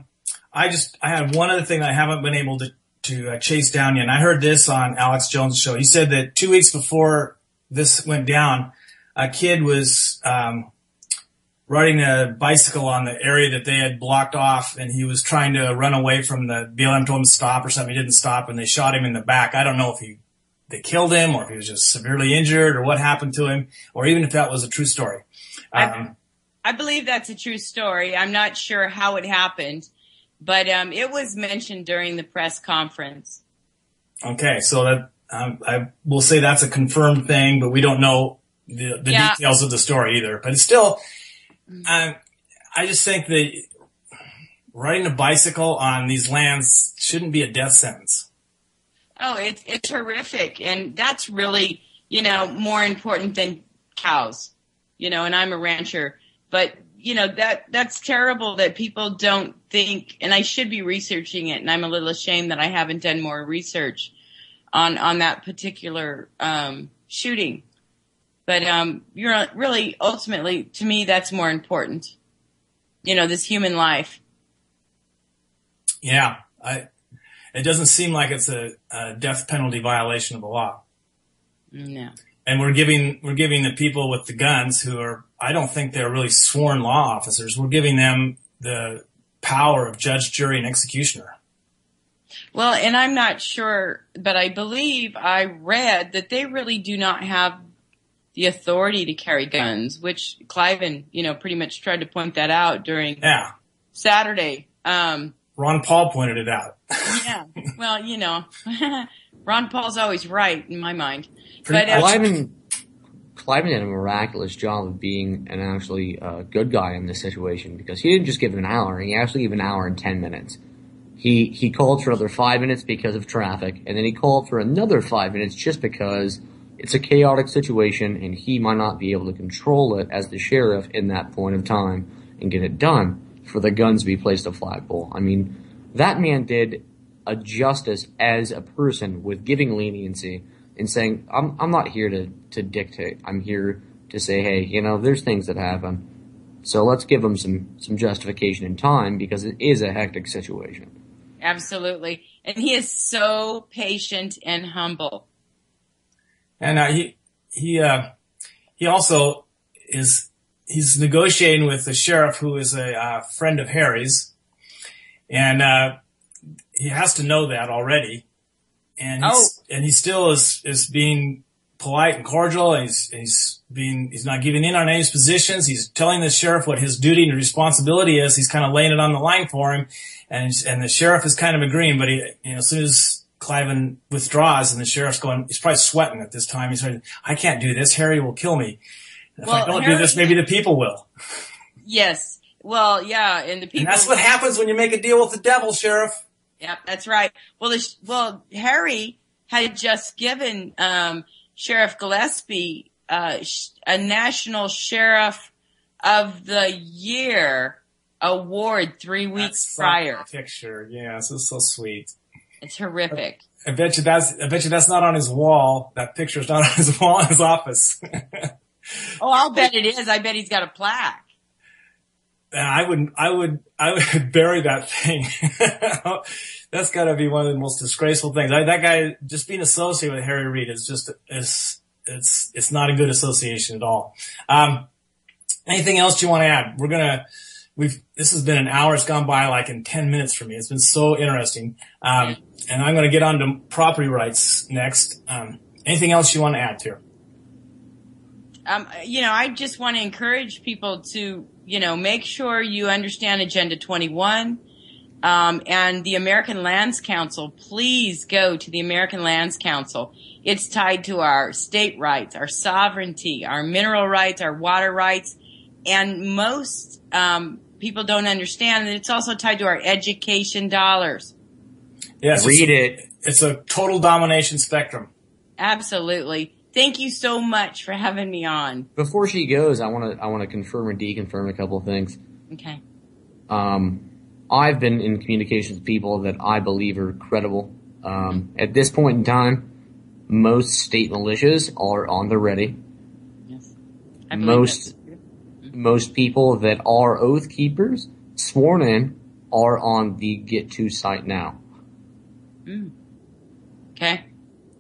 had one other thing I haven't been able to chase down yet. And I heard this on Alex Jones' show. He said that 2 weeks before this went down, a kid was riding a bicycle on the area that they had blocked off, and he was trying to run away from the BLM told him to stop or something. He didn't stop, and they shot him in the back. I don't know if they killed him or if he was just severely injured or what happened to him, or even if that was a true story. I believe that's a true story. I'm not sure how it happened, but it was mentioned during the press conference. Okay, so that I will say that's a confirmed thing, but we don't know the details of the story either. But it's still, I just think that riding a bicycle on these lands shouldn't be a death sentence. Oh, it's horrific, and that's really, more important than cows. And I'm a rancher, but that's terrible that people don't think, and I should be researching it, and I'm a little ashamed that I haven't done more research on that particular shooting. But you're really, ultimately, to me, that's more important. This human life. Yeah, it doesn't seem like it's a death penalty violation of the law. No. And we're giving the people with the guns who are, I don't think they're really sworn law officers. We're giving them the power of judge, jury, and executioner. Well, and I'm not sure, but I believe I read that they really do not have the authority to carry guns, which Cliven, pretty much tried to point that out during Saturday. Ron Paul pointed it out. Yeah. Well, Ron Paul's always right in my mind. But Cliven did a miraculous job of being an actually good guy in this situation, because he didn't just give an hour; he actually gave an hour and 10 minutes. He called for another 5 minutes because of traffic, and then he called for another 5 minutes just because it's a chaotic situation and he might not be able to control it as the sheriff in that point of time and get it done for the guns to be placed a flagpole. I mean, that man did a justice as a person with giving leniency and saying, I'm not here to dictate. I'm here to say, hey, there's things that happen. So let's give him some justification in time because it is a hectic situation. Absolutely. And he is so patient and humble. And he also he's negotiating with the sheriff who is a friend of Harry's, and he has to know that already. And he still is being polite and cordial, and he's not giving in on any of his positions. He's telling the sheriff what his duty and responsibility is. He's kind of laying it on the line for him, and the sheriff is kind of agreeing. But as soon as Cliven withdraws, and the sheriff's he's probably sweating at this time. He's saying, "I can't do this. Harry will kill me. If I don't do this, maybe the people will." Yes. Well, yeah, and the people. And that's what happens when you make a deal with the devil, Sheriff. Yep, that's right. Well, Harry had just given Sheriff Gillespie a National Sheriff of the Year award 3 weeks prior. Picture, yeah, this is so sweet. It's horrific. I bet you that's not on his wall. That picture's not on his wall in his office. Oh, I'll bet it is. I bet he's got a plaque. I would bury that thing. That's gotta be one of the most disgraceful things. That guy, just being associated with Harry Reid it's not a good association at all. Anything else you want to add? This has been an hour. It's gone by like in 10 minutes for me. It's been so interesting. And I'm going to get on to property rights next. Anything else you want to add here? I just want to encourage people to, make sure you understand Agenda 21, and the American Lands Council. Please go to the American Lands Council. It's tied to our state rights, our sovereignty, our mineral rights, our water rights, and most, people don't understand that it's also tied to our education dollars. Yes. Read it. It's a total domination spectrum. Absolutely. Thank you so much for having me on. Before she goes, I want to confirm or deconfirm a couple of things. Okay. I've been in communications with people that I believe are credible. At this point in time, most state militias are on the ready. Yes. Most people that are oath keepers sworn in are on the Get To site now. Okay.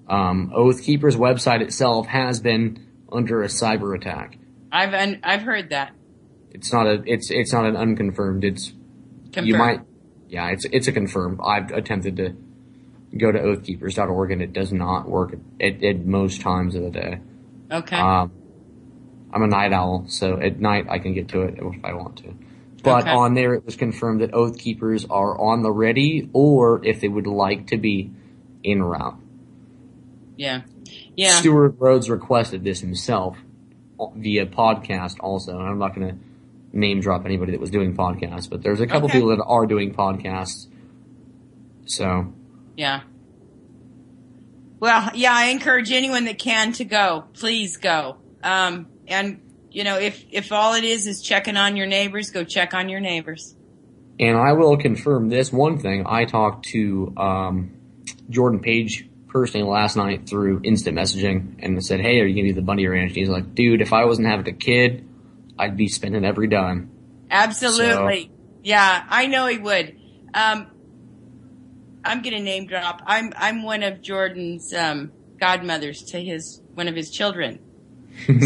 Oath Keepers website itself has been under a cyber attack. I've heard that. It's not an unconfirmed. It's confirmed. It's a confirmed. I've attempted to go to oathkeepers.org and it does not work at most times of the day. Okay. I'm a night owl, so at night I can get to it if I want to. But Okay. On there it was confirmed that Oath Keepers are on the ready, or if they would like to be, en route. Yeah. Yeah. Stuart Rhodes requested this himself via podcast also, and I'm not going to name drop anybody that was doing podcasts, but there's a couple Okay. people that are doing podcasts. So, Yeah. Well, yeah, I encourage anyone that can to go. Please go. And if all it is checking on your neighbors, go check on your neighbors. and I will confirm this one thing. I talked to Jordan Page personally last night through instant messaging and said, "Hey, are you going to be the Bundy Ranch?" And he's like, "Dude, if I wasn't having a kid, I'd be spending every dime." Absolutely. Yeah, I know he would. I'm going to name drop. I'm one of Jordan's godmothers to one of his children.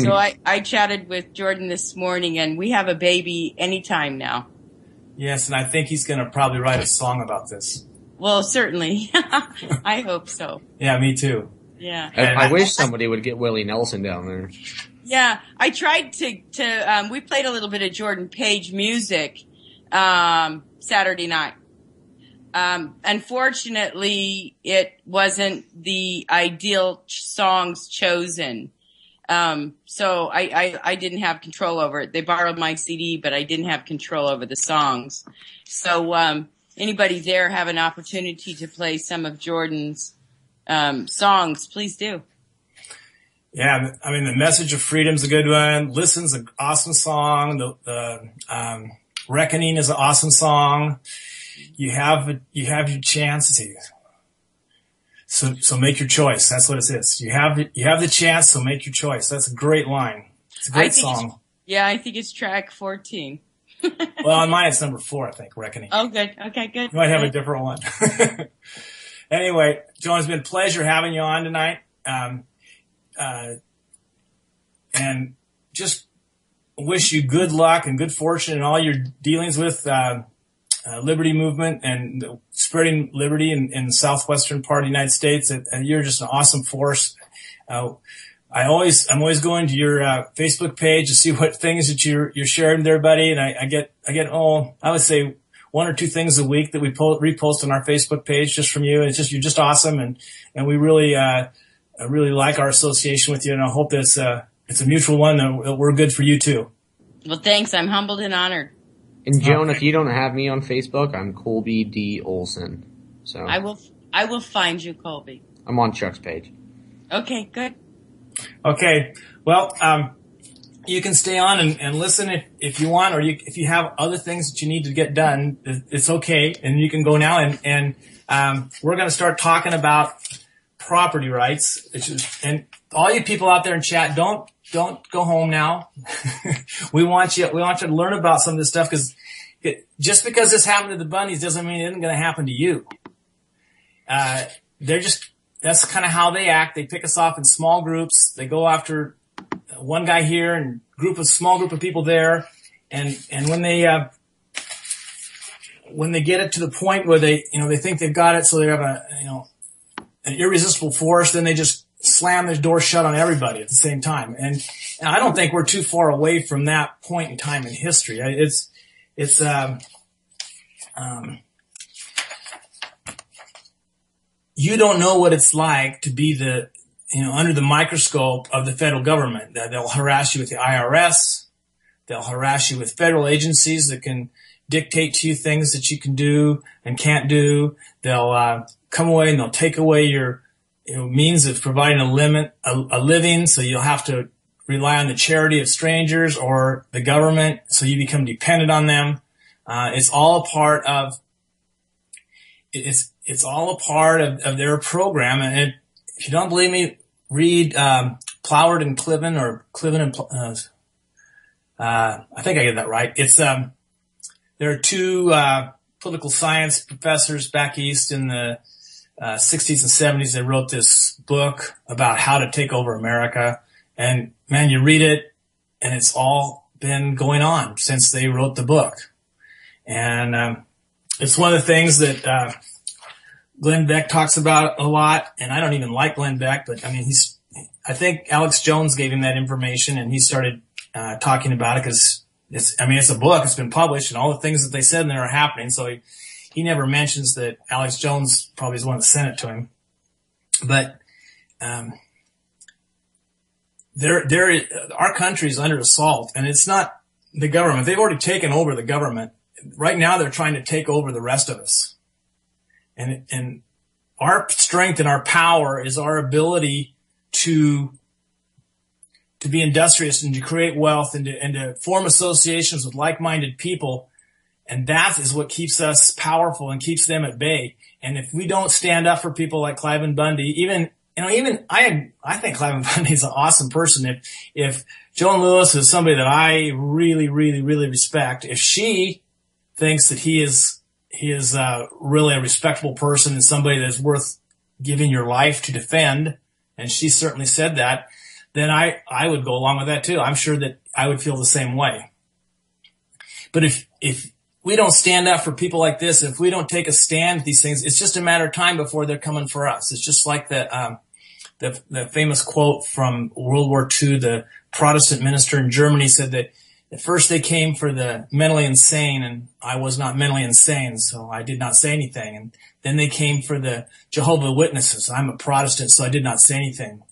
So I chatted with Jordan this morning, and we have a baby anytime now. Yes, and I think he's going to probably write a song about this. Well, certainly. I hope so. Yeah, me too. Yeah. I wish somebody would get Willie Nelson down there. Yeah, I tried to we played a little bit of Jordan Page music, Saturday night. Unfortunately, it wasn't the ideal songs chosen. So I didn't have control over it. They borrowed my CD, but I didn't have control over the songs. So, anybody there have an opportunity to play some of Jordan's, songs, please do. Yeah, I mean, the Message of Freedom's a good one. Listen's an awesome song. The Reckoning is an awesome song. You have your chance to. So make your choice. That's what it is. You have the chance, so make your choice. That's a great line. It's a great song. Yeah, I think it's track 14. Well, on mine it's number 4, I think, Reckoning. Oh, good. Okay, good. You might have a different one. Anyway, Joan, it's been a pleasure having you on tonight. And just wish you good luck and good fortune in all your dealings with Liberty Movement and spreading liberty in the southwestern part of the United States. And you're just an awesome force. I'm always going to your Facebook page to see what things that you're sharing there, buddy. And I get I would say 1 or 2 things a week that we repost on our Facebook page just from you. It's just, you're just awesome. And we really like our association with you. And I hope that it's a mutual one that we're good for you too. Well, thanks. I'm humbled and honored. And Joan, if you don't have me on Facebook, I'm Colby D. Olson. So I will find you, Colby. I'm on Chuck's page. Okay, good. Okay. Well, you can stay on and listen if you want, or if you have other things that you need to get done, it's okay. And you can go now and we're going to start talking about property rights. And all you people out there in chat, don't go home now. We want you to learn about some of this stuff, because just because this happened to the Bundys doesn't mean it isn't going to happen to you. That's kind of how they act. They pick us off in small groups. They go after one guy here and small group of people there. And when they get it to the point where they think they've got it, so they have an irresistible force, then they just slam their door shut on everybody at the same time. And I don't think we're too far away from that point in time in history. You don't know what it's like to be under the microscope of the federal government. They'll harass you with the IRS. They'll harass you with federal agencies that can dictate to you things that you can do and can't do. They'll come away and they'll take away your means of providing a living, so you'll have to rely on the charity of strangers or the government, so you become dependent on them. It's all a part of their program. And if you don't believe me, read Ploward and Cliven, or Cliven and I think I get that right. It's there are 2 political science professors back east in the 60s and 70s. They wrote this book about how to take over America. And man, you read it and it's all been going on since they wrote the book. And it's one of the things that Glenn Beck talks about a lot. And I don't even like Glenn Beck, but I mean, I think Alex Jones gave him that information, and he started talking about it because it's a book. It's been published, and all the things that they said in there are happening. So he never mentions that Alex Jones probably is the one that sent it to him. But our country is under assault, and it's not the government. They've already taken over the government. Right now they're trying to take over the rest of us. And our strength and our power is our ability to be industrious and to create wealth and to form associations with like-minded people. And that is what keeps us powerful and keeps them at bay. And if we don't stand up for people like Cliven Bundy, I think Cliven Bundy is an awesome person. If Joan Lewis is somebody that I really, really, really respect, if she thinks that he is really a respectable person and somebody that's worth giving your life to defend, and she certainly said that, then I would go along with that too. I'm sure that I would feel the same way. But if we don't stand up for people like this, if we don't take a stand with these things, it's just a matter of time before they're coming for us. It's just like the famous quote from World War II. The Protestant minister in Germany said that at first they came for the mentally insane, and I was not mentally insane, so I did not say anything. And then they came for the Jehovah's Witnesses. I'm a Protestant, so I did not say anything.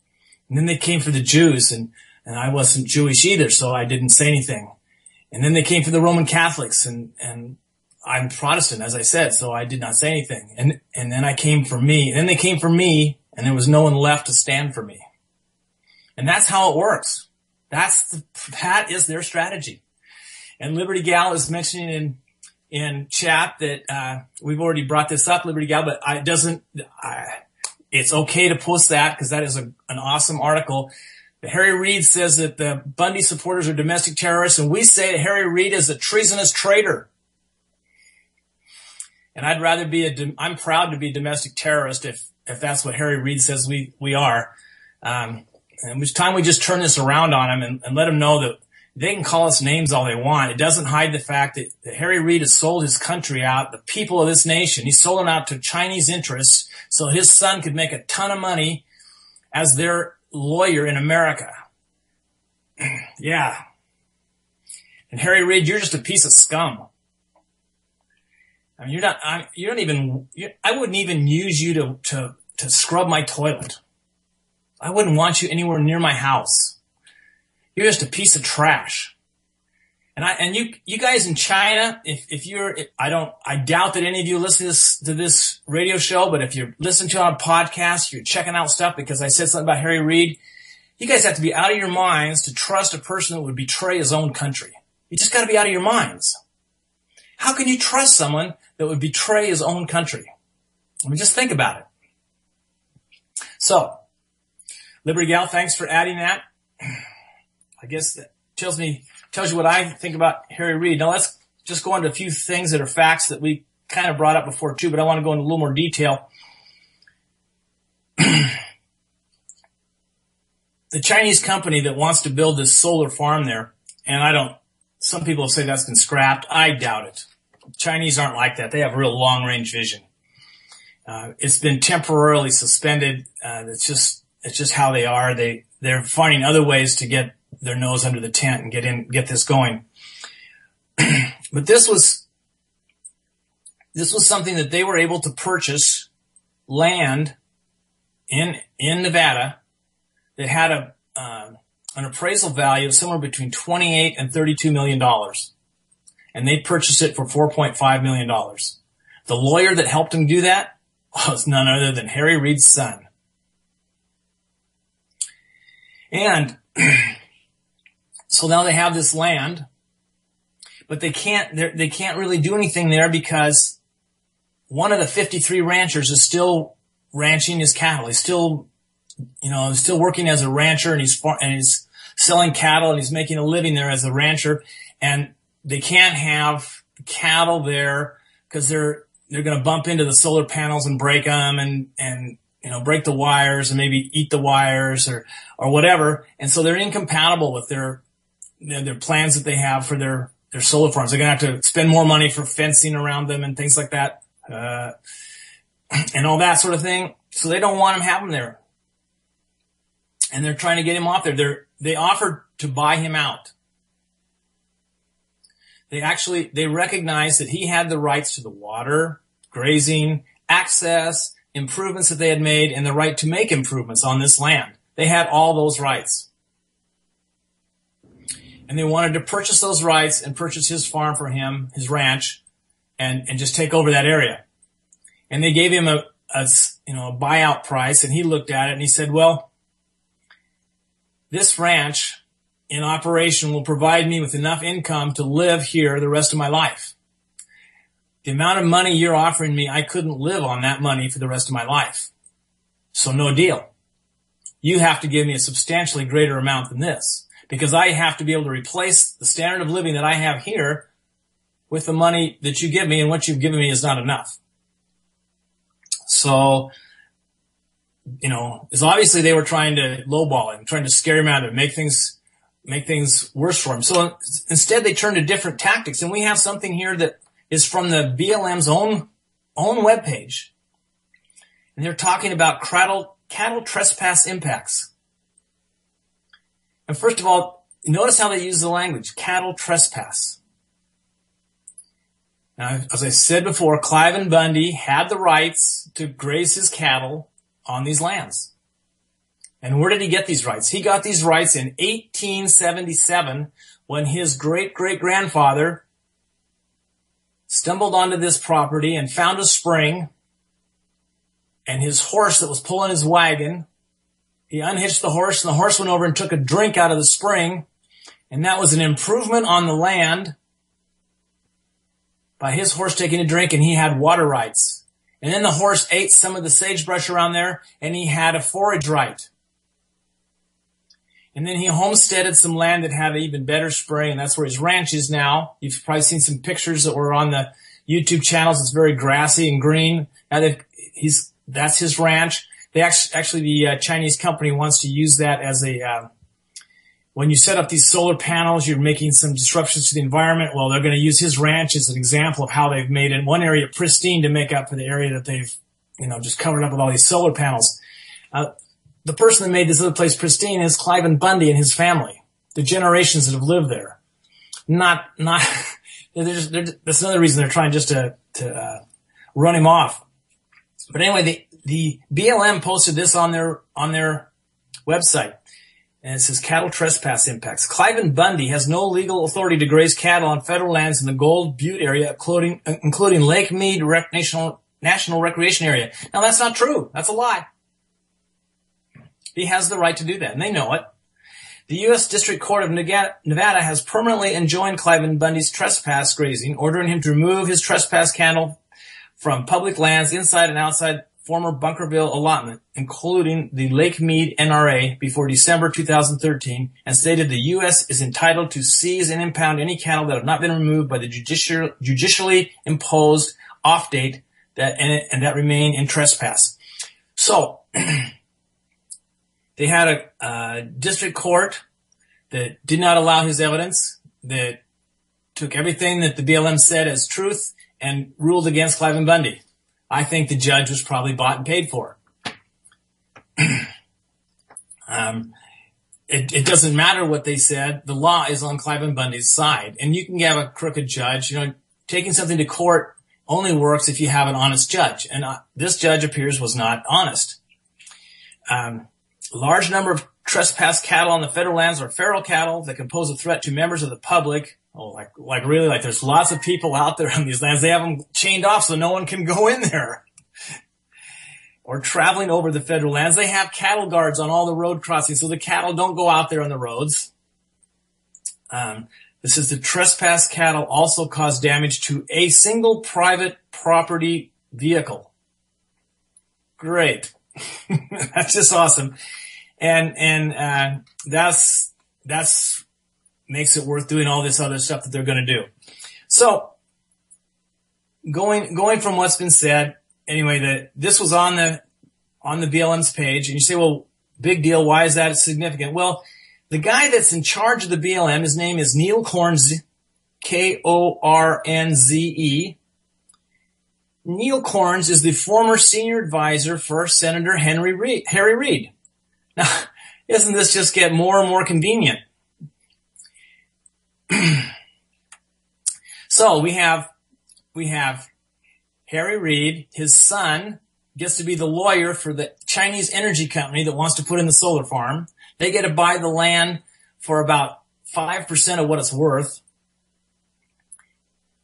And then they came for the Jews, and I wasn't Jewish either, so I didn't say anything. And then they came for the Roman Catholics, and I'm Protestant, as I said, so I did not say anything. And then I came for me. And then they came for me, and there was no one left to stand for me. And that's how it works. That is their strategy. And Liberty Gal is mentioning in chat that we've already brought this up, Liberty Gal, but it's okay to post that because that is an awesome article. that Harry Reid says that the Bundy supporters are domestic terrorists, and we say that Harry Reid is a treasonous traitor. And I'd rather be I'm proud to be a domestic terrorist if that's what Harry Reid says we are. And it's time we just turn this around on him and let him know that they can call us names all they want. It doesn't hide the fact that Harry Reid has sold his country out, the people of this nation. He sold them out to Chinese interests so his son could make a ton of money as their lawyer in America. Yeah. And Harry Reid, you're just a piece of scum. I mean, I wouldn't even use you to scrub my toilet. I wouldn't want you anywhere near my house. You're just a piece of trash. And you guys in China, I doubt that any of you listen to this radio show, but if you're listening to our podcast, you're checking out stuff because I said something about Harry Reid, you guys have to be out of your minds to trust a person that would betray his own country. You just got to be out of your minds. How can you trust someone that would betray his own country? I mean, just think about it. So, Liberty Gal, thanks for adding that. I guess that tells you what I think about Harry Reid. Now let's just go into a few things that are facts that we kind of brought up before too, but I want to go into a little more detail. The Chinese company that wants to build this solar farm there, and some people say that's been scrapped. I doubt it. Chinese aren't like that. They have real long-range vision. It's been temporarily suspended. It's just how they are. They're finding other ways to get their nose under the tent and get this going. But this was something that they were able to purchase land in Nevada that had an appraisal value of somewhere between $28 and $32 million. And they purchased it for $4.5 million. The lawyer that helped him do that was none other than Harry Reid's son. And so now they have this land, but they can't really do anything there because one of the 53 ranchers is still ranching his cattle. He's still working as a rancher, and he's selling cattle, and he's making a living there as a rancher. And they can't have cattle there because they're going to bump into the solar panels and break them and break the wires and maybe eat the wires or whatever. And so they're incompatible with their plans that they have for their solar farms. They're going to have to spend more money for fencing around them and things like that, and all that sort of thing. So they don't want him having them there. And they're trying to get him off there. They offered to buy him out. They recognized that he had the rights to the water, grazing, access, improvements that they had made, and the right to make improvements on this land. They had all those rights. And they wanted to purchase those rights and purchase his farm for him, his ranch, and just take over that area. And they gave him a buyout price, and he looked at it and he said, well, this ranch in operation will provide me with enough income to live here the rest of my life. The amount of money you're offering me, I couldn't live on that money for the rest of my life. So no deal. You have to give me a substantially greater amount than this, because I have to be able to replace the standard of living that I have here with the money that you give me, and what you've given me is not enough. So, it's obviously they were trying to lowball him, trying to scare him out of it, make things worse for him. So instead they turned to different tactics, and we have something here that is from the BLM's own webpage. And they're talking about cattle trespass impacts. And first of all, notice how they use the language, cattle trespass. Now, as I said before, Cliven Bundy had the rights to graze his cattle on these lands. And where did he get these rights? He got these rights in 1877 when his great-great-grandfather stumbled onto this property and found a spring, and his horse that was pulling his wagon, he unhitched the horse, and the horse went over and took a drink out of the spring, and that was an improvement on the land by his horse taking a drink, and he had water rights. And then the horse ate some of the sagebrush around there, and he had a forage right. And then he homesteaded some land that had even better spray, and that's where his ranch is now. You've probably seen some pictures that were on the YouTube channels. It's very grassy and green. Now that's his ranch. They actually the Chinese company wants to use that as a when you set up these solar panels, you're making some disruptions to the environment. Well, they're going to use his ranch as an example of how they've made it one area pristine to make up for the area that they've, just covered up with all these solar panels. The person that made this other place pristine is Cliven Bundy and his family, the generations that have lived there. That's another reason they're trying just to run him off. But anyway, the BLM posted this on their website. And it says cattle trespass impacts. Cliven Bundy has no legal authority to graze cattle on federal lands in the Gold Butte area, including Lake Mead National Recreation Area. Now that's not true. That's a lie. He has the right to do that, and they know it. The U.S. District Court of Nevada has permanently enjoined Cliven Bundy's trespass grazing, ordering him to remove his trespass cattle from public lands inside and outside former Bunkerville allotment, including the Lake Mead NRA, before December 2013, and stated the U.S. is entitled to seize and impound any cattle that have not been removed by the judicially imposed off date and that remain in trespass. So, they had a district court that did not allow his evidence, that took everything that the BLM said as truth and ruled against Cliven Bundy. I think the judge was probably bought and paid for. It doesn't matter what they said. The law is on Cliven Bundy's side. And you can have a crooked judge. Taking something to court only works if you have an honest judge. And this judge appears was not honest. Large number of trespass cattle on the federal lands are feral cattle that can pose a threat to members of the public. Oh, really, there's lots of people out there on these lands. They have them chained off so no one can go in there. Or traveling over the federal lands. They have cattle guards on all the road crossings so the cattle don't go out there on the roads. This is the trespass cattle also cause damage to a single private property vehicle. Great. That's just awesome. And that's makes it worth doing all this other stuff that they're going to do. So, going from what's been said, anyway, this was on the BLM's page, and you say, well, big deal, why is that significant? Well, the guy that's in charge of the BLM, his name is Neil Kornze, Kornze. Neil Kornze is the former senior advisor for Senator Harry Reid. Now, doesn't this just get more and more convenient? So we have Harry Reid, his son gets to be the lawyer for the Chinese energy company that wants to put in the solar farm. They get to buy the land for about 5% of what it's worth.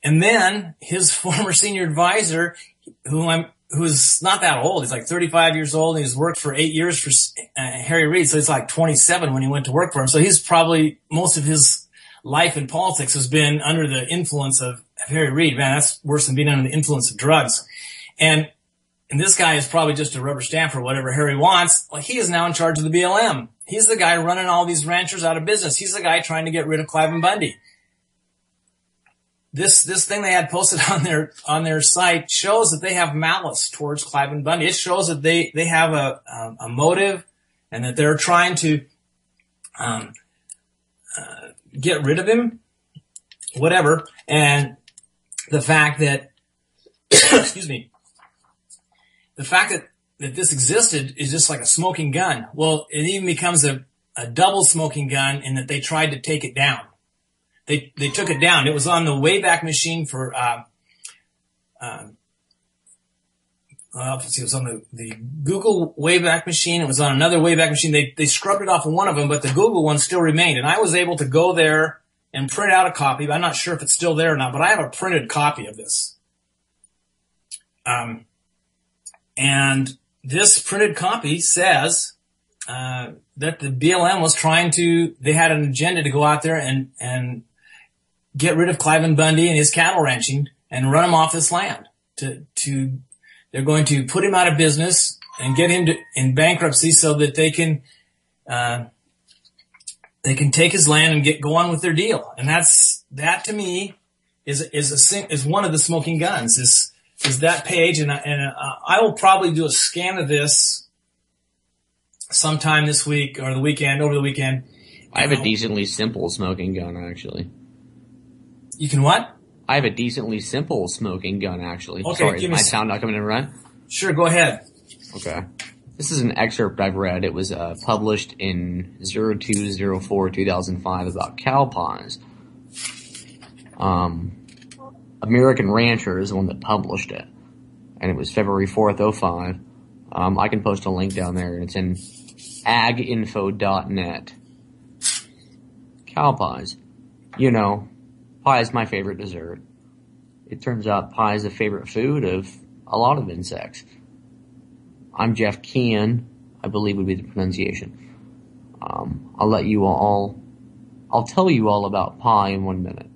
And then his former senior advisor, who's not that old, he's like 35 years old, and he's worked for 8 years for Harry Reid, so he's like 27 when he went to work for him. So he's probably, most of his life in politics has been under the influence of Harry Reid. Man, that's worse than being under the influence of drugs. And this guy is probably just a rubber stamp for whatever Harry wants. Well, he is now in charge of the BLM. He's the guy running all these ranchers out of business. He's the guy trying to get rid of Cliven Bundy. This thing they had posted on their site shows that they have malice towards Cliven Bundy. It shows that they have a motive, and that they're trying to get rid of him, whatever. And the fact that excuse me, the fact that this existed is just like a smoking gun. Well, it even becomes a double smoking gun in that they tried to take it down. They took it down. It was on the Wayback Machine for, it was on the Google Wayback Machine. It was on another Wayback Machine. They scrubbed it off of one of them, but the Google one still remained. And I was able to go there and print out a copy. But I'm not sure if it's still there or not, but I have a printed copy of this. And this printed copy says, that the BLM was they had an agenda to go out there and get rid of Cliven Bundy and his cattle ranching and run him off this land. They're going to put him out of business and get him in bankruptcy so that they can, they can take his land and go on with their deal. And that to me is one of the smoking guns is that page. And I will probably do a scan of this sometime this week or over the weekend. I have a decently simple smoking gun, actually. You can what? I have a decently simple smoking gun, actually. Okay, Sorry, is my sound not coming in right? Sure, go ahead. Okay. This is an excerpt I've read. It was published in 02/04/2005 about cow pies. American Rancher is the one that published it, and it was February 4th, 05. I can post a link down there, and it's in aginfo.net. Cow pies. You know, pie is my favorite dessert. It turns out pie is a favorite food of a lot of insects. I'm Jeff Kean, I believe would be the pronunciation. I'll tell you all about pie in 1 minute.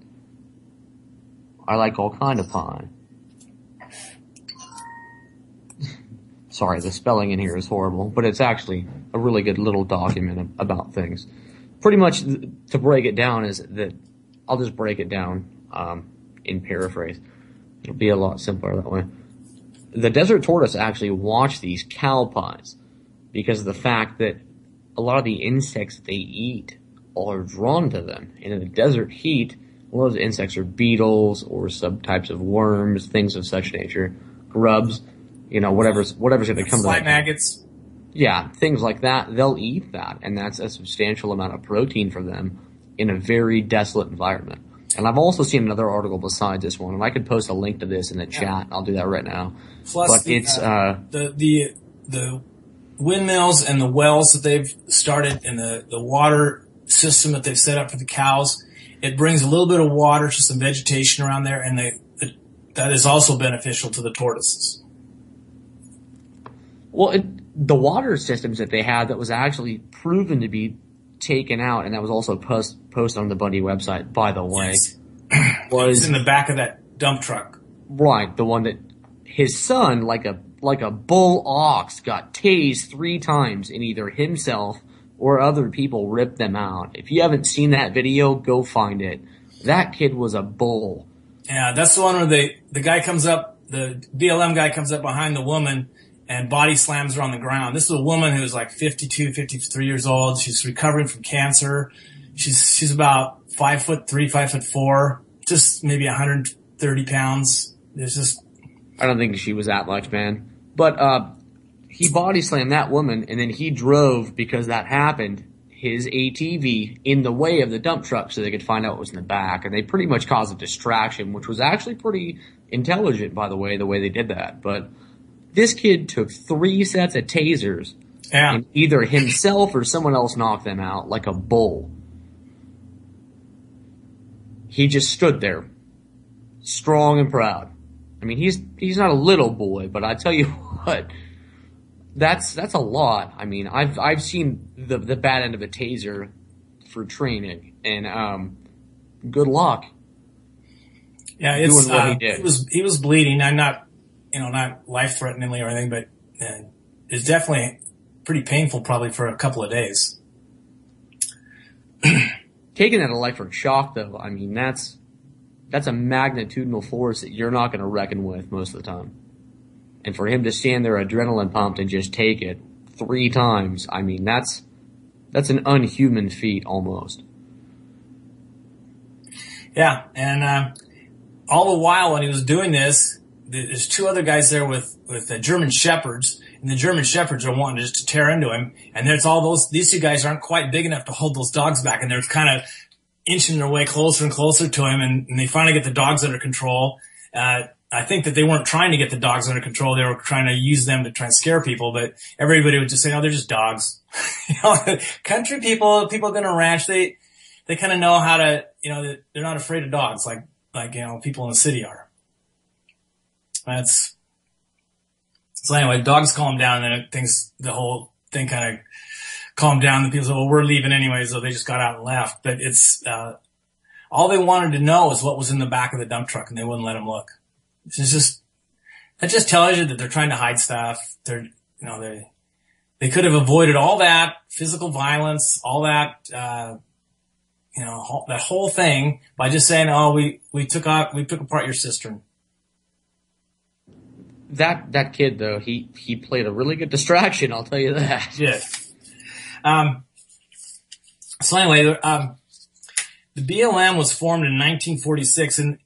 I like all kind of pie. Sorry, the spelling in here is horrible, but it's actually a really good little document about things. Pretty much, to break it down is that, I'll just break it down in paraphrase. It'll be a lot simpler that way. The desert tortoise actually watch these cow pies because of the fact that a lot of the insects they eat are drawn to them. And in the desert heat, a lot of the insects are beetles or subtypes of worms, things of such nature, grubs, you know, whatever's going to come to Fly them. maggots. Yeah, things like that. They'll eat that, and that's a substantial amount of protein for them in a very desolate environment. And I've also seen another article besides this one, and I could post a link to this in the chat. I'll do that right now. Plus, but it's the windmills and the wells that they've started and the water system that they've set up for the cows. It brings a little bit of water to some vegetation around there, and that is also beneficial to the tortoises. Well, the water systems that they had that was actually proven to be taken out, and that was also posted on the Bundy website, by the way, Yes. was in the back of that dump truck. right, the one that his son, like a bull ox, got tased 3 times, and either himself or other people ripped them out. If you haven't seen that video, go find it. That kid was a bull. Yeah, that's the one where the guy comes up, the BLM guy comes up behind the woman and body slams her on the ground. This is a woman who's like 52, 53 years old. She's recovering from cancer. She's about 5'3", 5'4", just maybe 130 pounds. I don't think she was that much, man. But he body slammed that woman, and then he drove, because that happened, his ATV in the way of the dump truck so they could find out what was in the back. And they pretty much caused a distraction, which was actually pretty intelligent, by the way they did that. But this kid took 3 sets of tasers, and either himself or someone else knocked them out like a bull. He just stood there, strong and proud. I mean, he's not a little boy, but I tell you what, that's a lot. I mean, I've seen the bad end of a taser for training, and good luck. Yeah, it's doing what he did. He was bleeding. I'm not life-threateningly or anything, but it's definitely pretty painful probably for a couple of days. Taking that electric shock, though, I mean, that's a magnitudinal force that you're not going to reckon with most of the time. And for him to stand there adrenaline pumped and just take it 3 times, I mean, that's an unhuman feat almost. Yeah, and all the while when he was doing this, there's 2 other guys there with German Shepherds, and the German Shepherds are wanting just to tear into him. And there's these 2 guys aren't quite big enough to hold those dogs back, and they're kind of inching their way closer and closer to him, and they finally get the dogs under control. I think that they weren't trying to get the dogs under control. They were trying to use them to try and scare people, but everybody would just say, "No, they're just dogs." Country people in a ranch, they kind of know how to, they're not afraid of dogs like people in the city are. So anyway, dogs calm down, and then the whole thing kind of calmed down. The people said, "Well, we're leaving anyway," so they just got out and left. But it's all they wanted to know is what was in the back of the dump truck, and they wouldn't let them look. That just tells you that they're trying to hide stuff. They could have avoided all that physical violence, all that that whole thing by just saying, "Oh, we took apart your cistern." That kid though, he played a really good distraction. I'll tell you that. Yeah. So anyway, the BLM was formed in 1946, and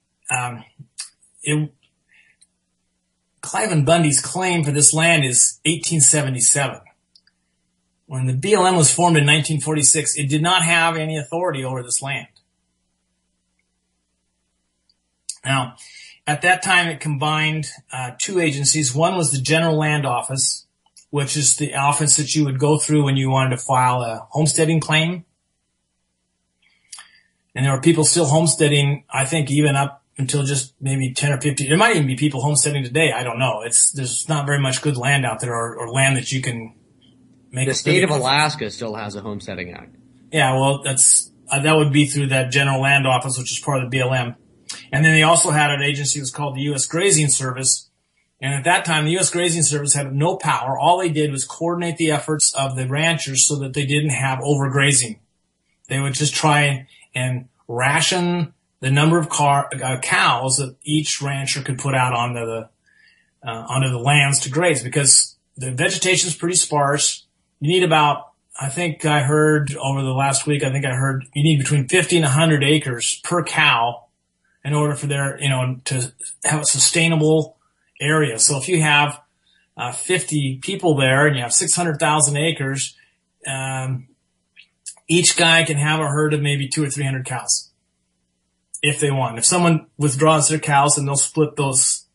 Cliven Bundy's claim for this land is 1877. When the BLM was formed in 1946, it did not have any authority over this land. Now, at that time, it combined two agencies. One was the General Land Office, which is the office that you would go through when you wanted to file a homesteading claim. And there were people still homesteading, I think, even up until just maybe 10 or 15. There might even be people homesteading today. I don't know. There's not very much good land out there or land that you can make. The state of Alaska still has a homesteading act. Yeah, well, that would be through that General Land Office, which is part of the BLM. And then they also had an agency that was called the U.S. Grazing Service. And at that time, the U.S. Grazing Service had no power. All they did was coordinate the efforts of the ranchers so that they didn't have overgrazing. They would just try and ration the number of cows that each rancher could put out onto the lands to graze, because the vegetation is pretty sparse. You need about, I think I heard over the last week, you need between 50 and 100 acres per cow in order for to have a sustainable area. So if you have 50 people there and you have 600,000 acres, each guy can have a herd of maybe 200 or 300 cows if they want. If someone withdraws their cows, then they'll split those,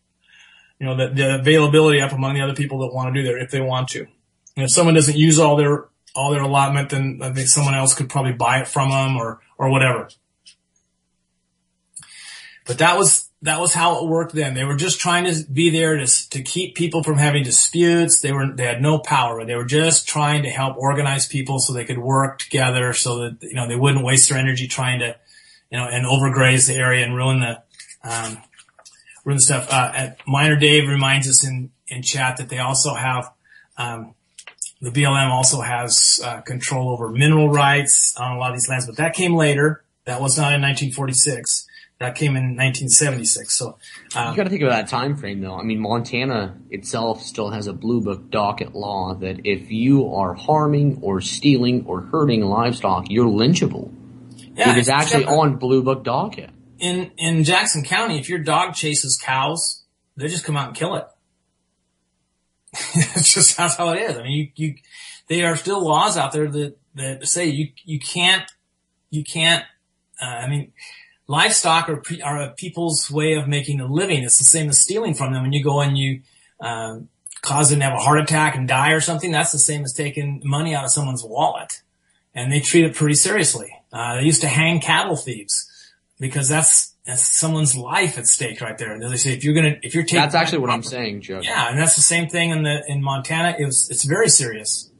the availability up among the other people that want to do that if they want to. And if someone doesn't use all their allotment, then I think someone else could probably buy it from them or whatever. But that was how it worked then. They were just trying to be there to keep people from having disputes. They had no power. They were just trying to help organize people so they could work together so that, they wouldn't waste their energy trying to, and overgraze the area and ruin the stuff. Miner Dave reminds us in chat that they also have, the BLM also has, control over mineral rights on a lot of these lands, but that came later. That was not in 1946. That came in 1976. So you got to think about that time frame, though. I mean, Montana itself still has a Blue Book docket law that if you are harming or stealing or hurting livestock, you're lynchable. Yeah, it is actually on Blue Book docket. In Jackson County, if your dog chases cows, they just come out and kill it. It's just that's how it is. I mean, there are still laws out there that say you can't. Livestock are a people's way of making a living. It's the same as stealing from them. When you go and you cause them to have a heart attack and die or something, that's the same as taking money out of someone's wallet. And they treat it pretty seriously. They used to hang cattle thieves because that's someone's life at stake right there. And they say if you're taking, that's actually what I'm saying, Joe. Yeah, and that's the same thing in Montana. It's very serious.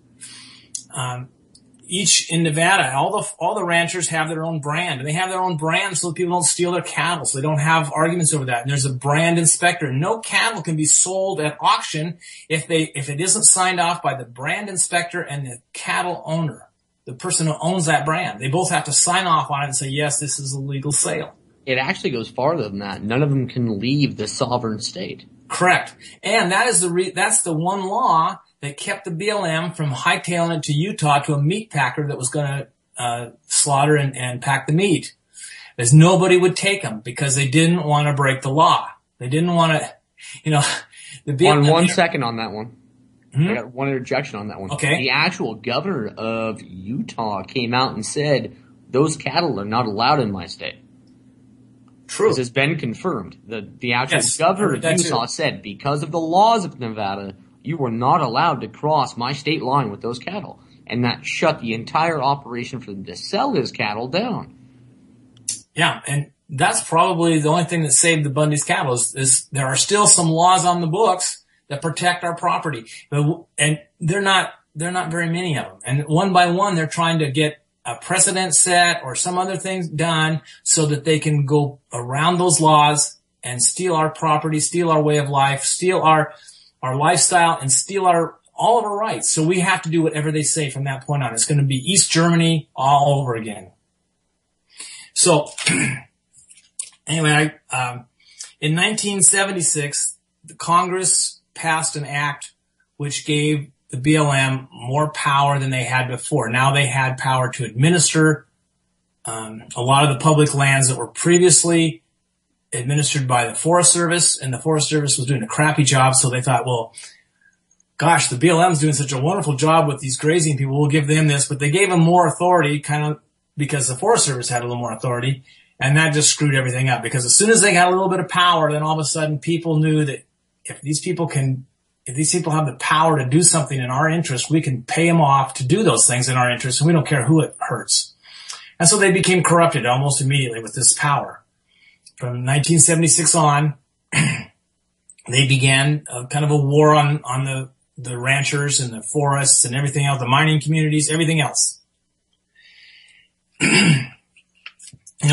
In Nevada, all the ranchers have their own brand, and they have their own brand so that people don't steal their cattle, so they don't have arguments over that. And there's a brand inspector. No cattle can be sold at auction if it isn't signed off by the brand inspector and the cattle owner, the person who owns that brand. They both have to sign off on it and say, yes, this is a legal sale. It actually goes farther than that. None of them can leave the sovereign state. Correct. And that's the one law that kept the BLM from hightailing it to Utah to a meat packer that was going to slaughter and pack the meat. As nobody would take them because they didn't want to break the law. They didn't want to, the BLM. On 1 second on that one. Hmm? I got one interjection on that one. Okay. The actual governor of Utah came out and said, those cattle are not allowed in my state. True. This has been confirmed. The actual governor of Utah said, because of the laws of Nevada, you were not allowed to cross my state line with those cattle. And that shut the entire operation for them to sell his cattle down. Yeah, and that's probably the only thing that saved the Bundy's cattle is there are still some laws on the books that protect our property. And they're not very many of them. And one by one, they're trying to get a precedent set or some other things done so that they can go around those laws and steal our property, steal our way of life, steal our lifestyle, and steal all of our rights. So we have to do whatever they say from that point on. It's going to be East Germany all over again. So anyway, in 1976, the Congress passed an act which gave the BLM more power than they had before. Now they had power to administer a lot of the public lands that were previously administered by the Forest Service, and the Forest Service was doing a crappy job, so they thought, well, gosh, the BLM's doing such a wonderful job with these grazing people, we'll give them this, but they gave them more authority kind of because the Forest Service had a little more authority, and that just screwed everything up, because as soon as they got a little bit of power, then all of a sudden people knew that if these people have the power to do something in our interest, we can pay them off to do those things in our interest, and we don't care who it hurts. And so they became corrupted almost immediately with this power. From 1976 on, they began kind of a war on the ranchers and the forests and everything else, the mining communities, everything else.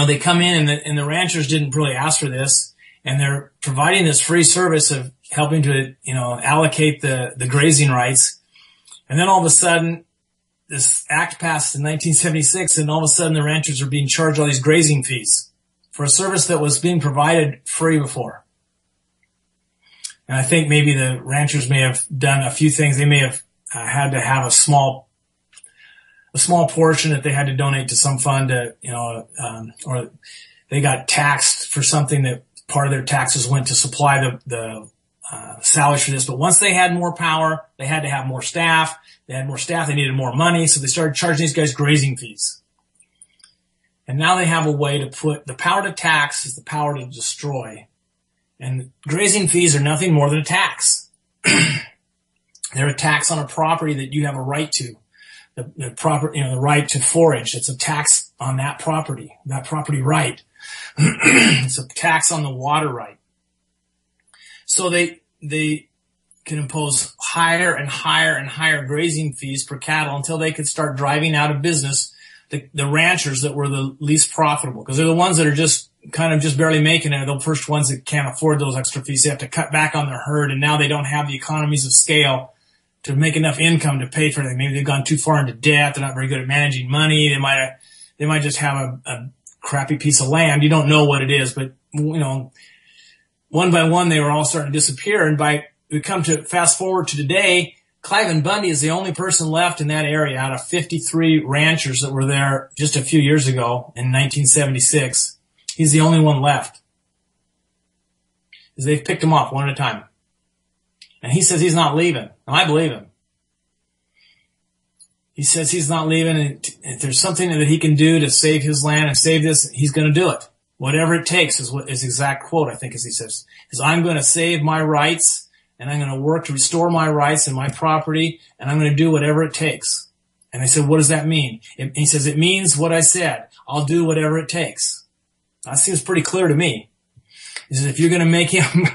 They come in and the ranchers didn't really ask for this, and they're providing this free service of helping to, allocate the grazing rights. And then all of a sudden, this act passed in 1976, and all of a sudden the ranchers are being charged all these grazing fees for a service that was being provided free before. And I think maybe the ranchers may have done a few things. They may have had to have a small portion that they had to donate to some fund to, or they got taxed for something that part of their taxes went to supply the salvage for this. But once they had more power, they had to have more staff. They had more staff. They needed more money. So they started charging these guys grazing fees. And now they have a way to put the power to tax is the power to destroy. And grazing fees are nothing more than a tax. They're a tax on a property that you have a right to. The right to forage. It's a tax on that property right. It's a tax on the water right. So they can impose higher and higher and higher grazing fees per cattle until they could start driving out of business the ranchers that were the least profitable, because they're the ones that are just barely making it. They're the first ones that can't afford those extra fees. They have to cut back on their herd, and now they don't have the economies of scale to make enough income to pay for anything. Maybe they've gone too far into debt. They're not very good at managing money. They might just have a crappy piece of land. You don't know what it is, but one by one they were all starting to disappear. And we come to fast forward to today, Cliven Bundy is the only person left in that area out of 53 ranchers that were there just a few years ago in 1976. He's the only one left. Because they've picked him off one at a time. And he says he's not leaving. And I believe him. He says he's not leaving, and if there's something that he can do to save his land and save this, he's going to do it. Whatever it takes is what his exact quote, I think, as he says, is I'm going to save my rights, and I'm going to work to restore my rights and my property, and I'm going to do whatever it takes. And I said, what does that mean? He says, it means what I said. I'll do whatever it takes. That seems pretty clear to me. He says, if you're going to make him,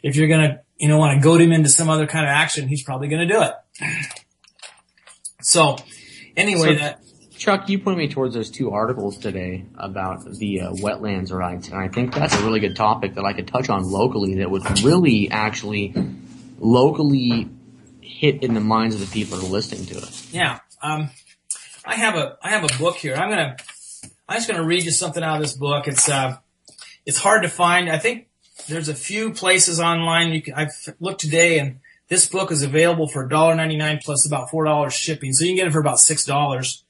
if you're going to, want to goad him into some other kind of action, he's probably going to do it. So, anyway, Chuck, you pointed me towards those two articles today about the wetlands rights, and I think that's a really good topic that I could touch on locally that would really actually locally hit in the minds of the people that are listening to it. Yeah. I have a book here. I'm just gonna read you something out of this book. It's hard to find. I think there's a few places online. I've looked today, and this book is available for $1.99 plus about $4 shipping. So you can get it for about $6.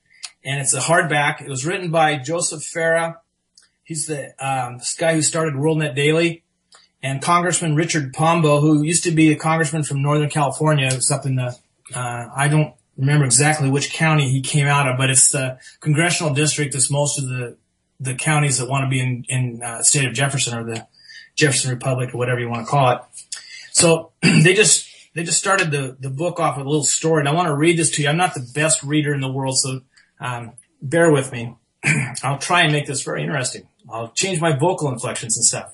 And it's a hardback. It was written by Joseph Farah. He's the guy who started WorldNet Daily. And Congressman Richard Pombo, who used to be a congressman from Northern California. It's up in the, I don't remember exactly which county he came out of, but it's the congressional district that's most of the counties that want to be in state of Jefferson, or the Jefferson Republic, or whatever you want to call it. So they just started the book off with a little story, and I want to read this to you. I'm not the best reader in the world, so bear with me. I'll try and make this very interesting. I'll change my vocal inflections and stuff.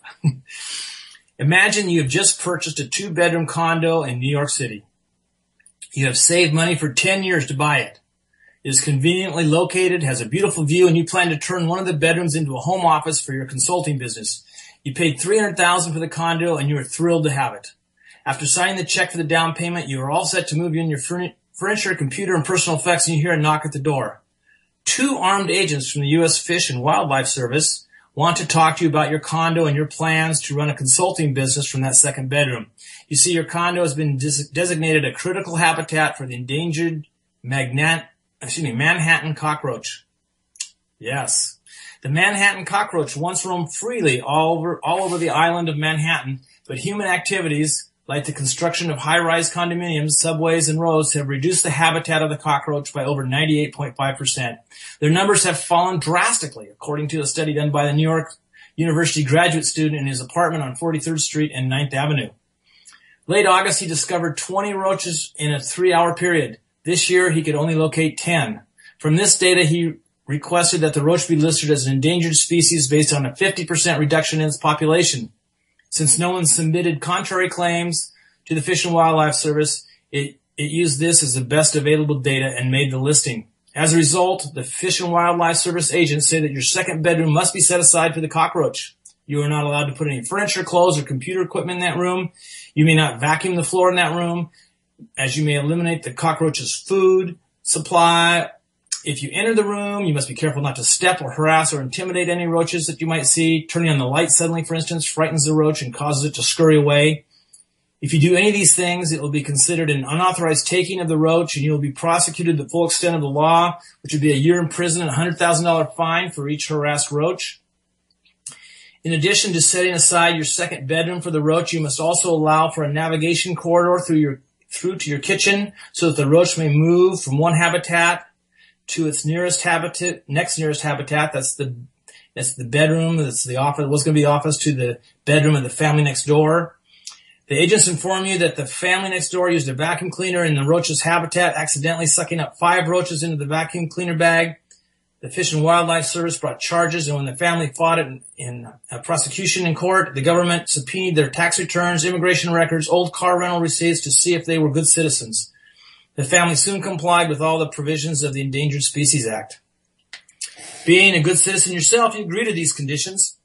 Imagine you have just purchased a 2-bedroom condo in New York City. You have saved money for 10 years to buy it. It is conveniently located, has a beautiful view, and you plan to turn one of the bedrooms into a home office for your consulting business. You paid $300,000 for the condo, and you are thrilled to have it. After signing the check for the down payment, you are all set to move in your furniture, computer, and personal effects, and you hear a knock at the door. 2 armed agents from the U.S. Fish and Wildlife Service want to talk to you about your condo and your plans to run a consulting business from that second bedroom. You see, your condo has been designated a critical habitat for the endangered Manhattan cockroach. Yes. The Manhattan cockroach once roamed freely all over the island of Manhattan, but human activities like the construction of high-rise condominiums, subways, and roads have reduced the habitat of the cockroach by over 98.5%. Their numbers have fallen drastically, according to a study done by the New York University graduate student in his apartment on 43rd Street and 9th Avenue. Late August, he discovered 20 roaches in a 3-hour period. This year, he could only locate 10. From this data, he requested that the roach be listed as an endangered species based on a 50% reduction in its population. Since no one submitted contrary claims to the Fish and Wildlife Service, it used this as the best available data and made the listing. As a result, the Fish and Wildlife Service agents say that your second bedroom must be set aside for the cockroach. You are not allowed to put any furniture, clothes, or computer equipment in that room. You may not vacuum the floor in that room, as you may eliminate the cockroach's food supply. If you enter the room, you must be careful not to step or harass or intimidate any roaches that you might see. Turning on the light suddenly, for instance, frightens the roach and causes it to scurry away. If you do any of these things, it will be considered an unauthorized taking of the roach, and you will be prosecuted to the full extent of the law, which would be a year in prison and a $100,000 fine for each harassed roach. In addition to setting aside your second bedroom for the roach, you must also allow for a navigation corridor through to your kitchen so that the roach may move from one habitat to its next nearest habitat. That's the bedroom. That's the office. What's going to be the office to the bedroom of the family next door. The agents inform you that the family next door used a vacuum cleaner in the roach's habitat, accidentally sucking up 5 roaches into the vacuum cleaner bag. The Fish and Wildlife Service brought charges, and when the family fought it in a prosecution in court, the government subpoenaed their tax returns, immigration records, old car rental receipts to see if they were good citizens. The family soon complied with all the provisions of the Endangered Species Act. Being a good citizen yourself, you agree to these conditions,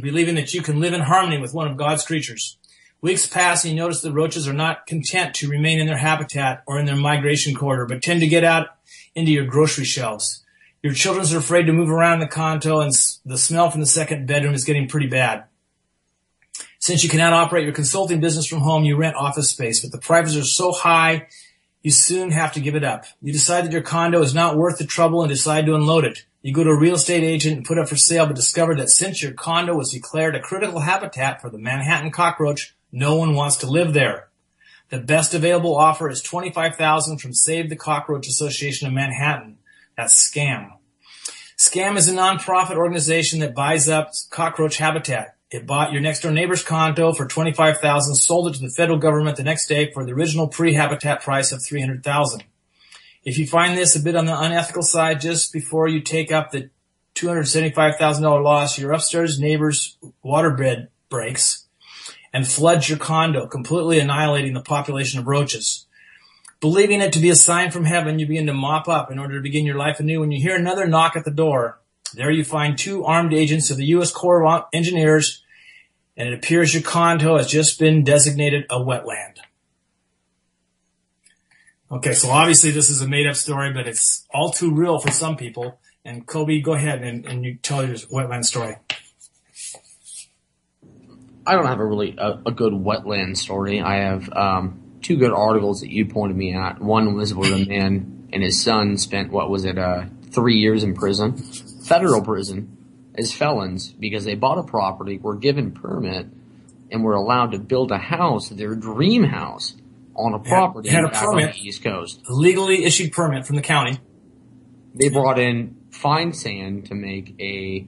believing that you can live in harmony with one of God's creatures. Weeks pass and you notice the roaches are not content to remain in their habitat or in their migration corridor, but tend to get out into your grocery shelves. Your children are afraid to move around the condo, and the smell from the second bedroom is getting pretty bad. Since you cannot operate your consulting business from home, you rent office space, but the prices are so high, you soon have to give it up. You decide that your condo is not worth the trouble and decide to unload it. You go to a real estate agent and put up for sale, but discover that since your condo was declared a critical habitat for the Manhattan cockroach, no one wants to live there. The best available offer is $25,000 from Save the Cockroach Association of Manhattan. That's SCAM. SCAM is a nonprofit organization that buys up cockroach habitat. It bought your next door neighbor's condo for $25,000, sold it to the federal government the next day for the original pre-habitat price of $300,000. If you find this a bit on the unethical side, just before you take up the $275,000 loss, your upstairs neighbor's waterbed breaks and floods your condo, completely annihilating the population of roaches. Believing it to be a sign from heaven, you begin to mop up in order to begin your life anew. When you hear another knock at the door, there you find 2 armed agents of the U.S. Corps of Engineers, and it appears your condo has just been designated a wetland. Okay, so obviously this is a made-up story, but it's all too real for some people. And Kobe, go ahead and you tell your wetland story. I don't have a good wetland story. I have 2 good articles that you pointed me at. One was where a man and his son spent, 3 years in prison, federal prison, as felons because they bought a property, were given permit, and were allowed to build a house, their dream house, on a property had a back permit, on the East Coast. A legally issued permit from the county. They brought in fine sand to make a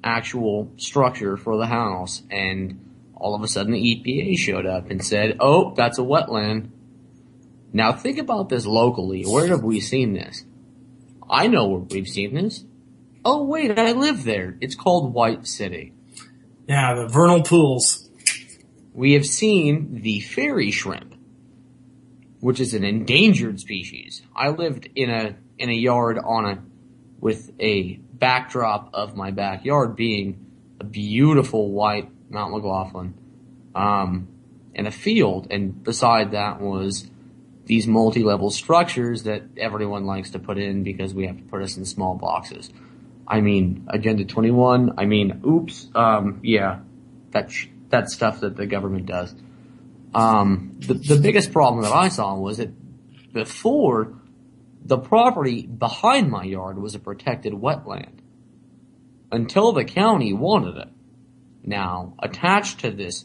actual structure for the house, and all of a sudden the EPA showed up and said, oh, that's a wetland. Now think about this locally. Where have we seen this? I know where we've seen this. Oh, wait, I live there. It's called White City. Yeah, the vernal pools. We have seen the fairy shrimp, which is an endangered species. I lived in a yard with a backdrop of my backyard being a beautiful white Mount McLaughlin, and a field, and beside that was these multi-level structures that everyone likes to put in because we have to put us in small boxes. I mean, Agenda 21, yeah, that's stuff that the government does. The biggest problem that I saw was that before, the property behind my yard was a protected wetland until the county wanted it. Now, attached to this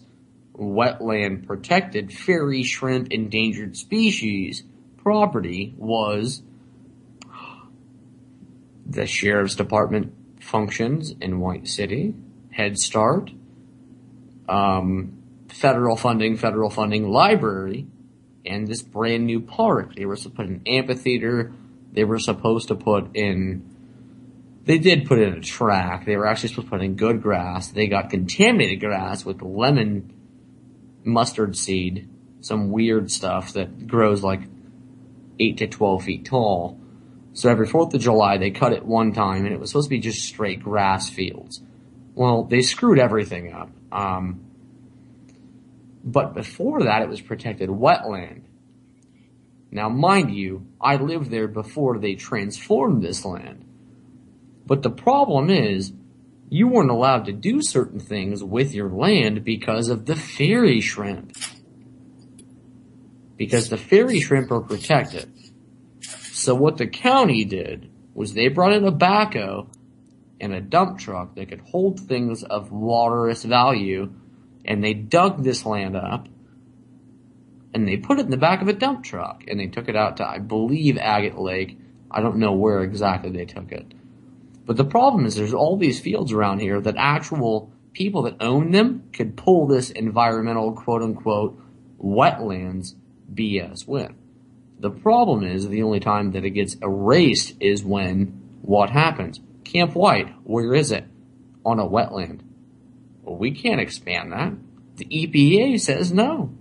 wetland protected fairy shrimp endangered species property was the sheriff's department functions in White City, Head Start, federal funding library, and this brand new park. They were supposed to put an amphitheater. They were supposed to put in, they did put in a track. They were actually supposed to put in good grass. They got contaminated grass with lemon mustard seed, some weird stuff that grows like 8 to 12 feet tall. So every 4th of July, they cut it one time, and it was supposed to be just straight grass fields. Well, they screwed everything up. But before that, it was protected wetland. Now, mind you, I lived there before they transformed this land. But the problem is, you weren't allowed to do certain things with your land because of the fairy shrimp. Because the fairy shrimp are protected. So what the county did was they brought in a backhoe and a dump truck that could hold things of waterous value, and they dug this land up, and they put it in the back of a dump truck, and they took it out to, I believe, Agate Lake. I don't know where exactly they took it. But the problem is there's all these fields around here that actual people that own them could pull this environmental, quote-unquote, wetlands BS with. The problem is the only time that it gets erased is when what happens? Camp White, where is it? On a wetland. Well, we can't expand that. The EPA says no.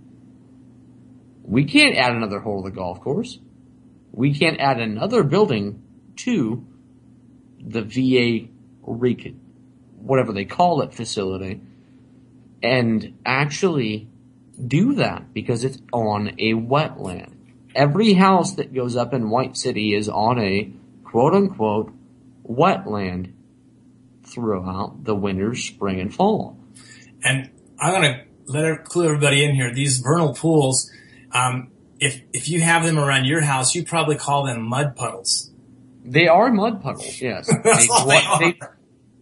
We can't add another hole to the golf course. We can't add another building to the VA whatever they call it facility and actually do that because it's on a wetland. Every house that goes up in White City is on a quote-unquote wetland throughout the winter, spring, and fall. And I'm going to let clue everybody in here. These vernal pools, if you have them around your house, you probably call them mud puddles. They are mud puddles, yes. That's all they are.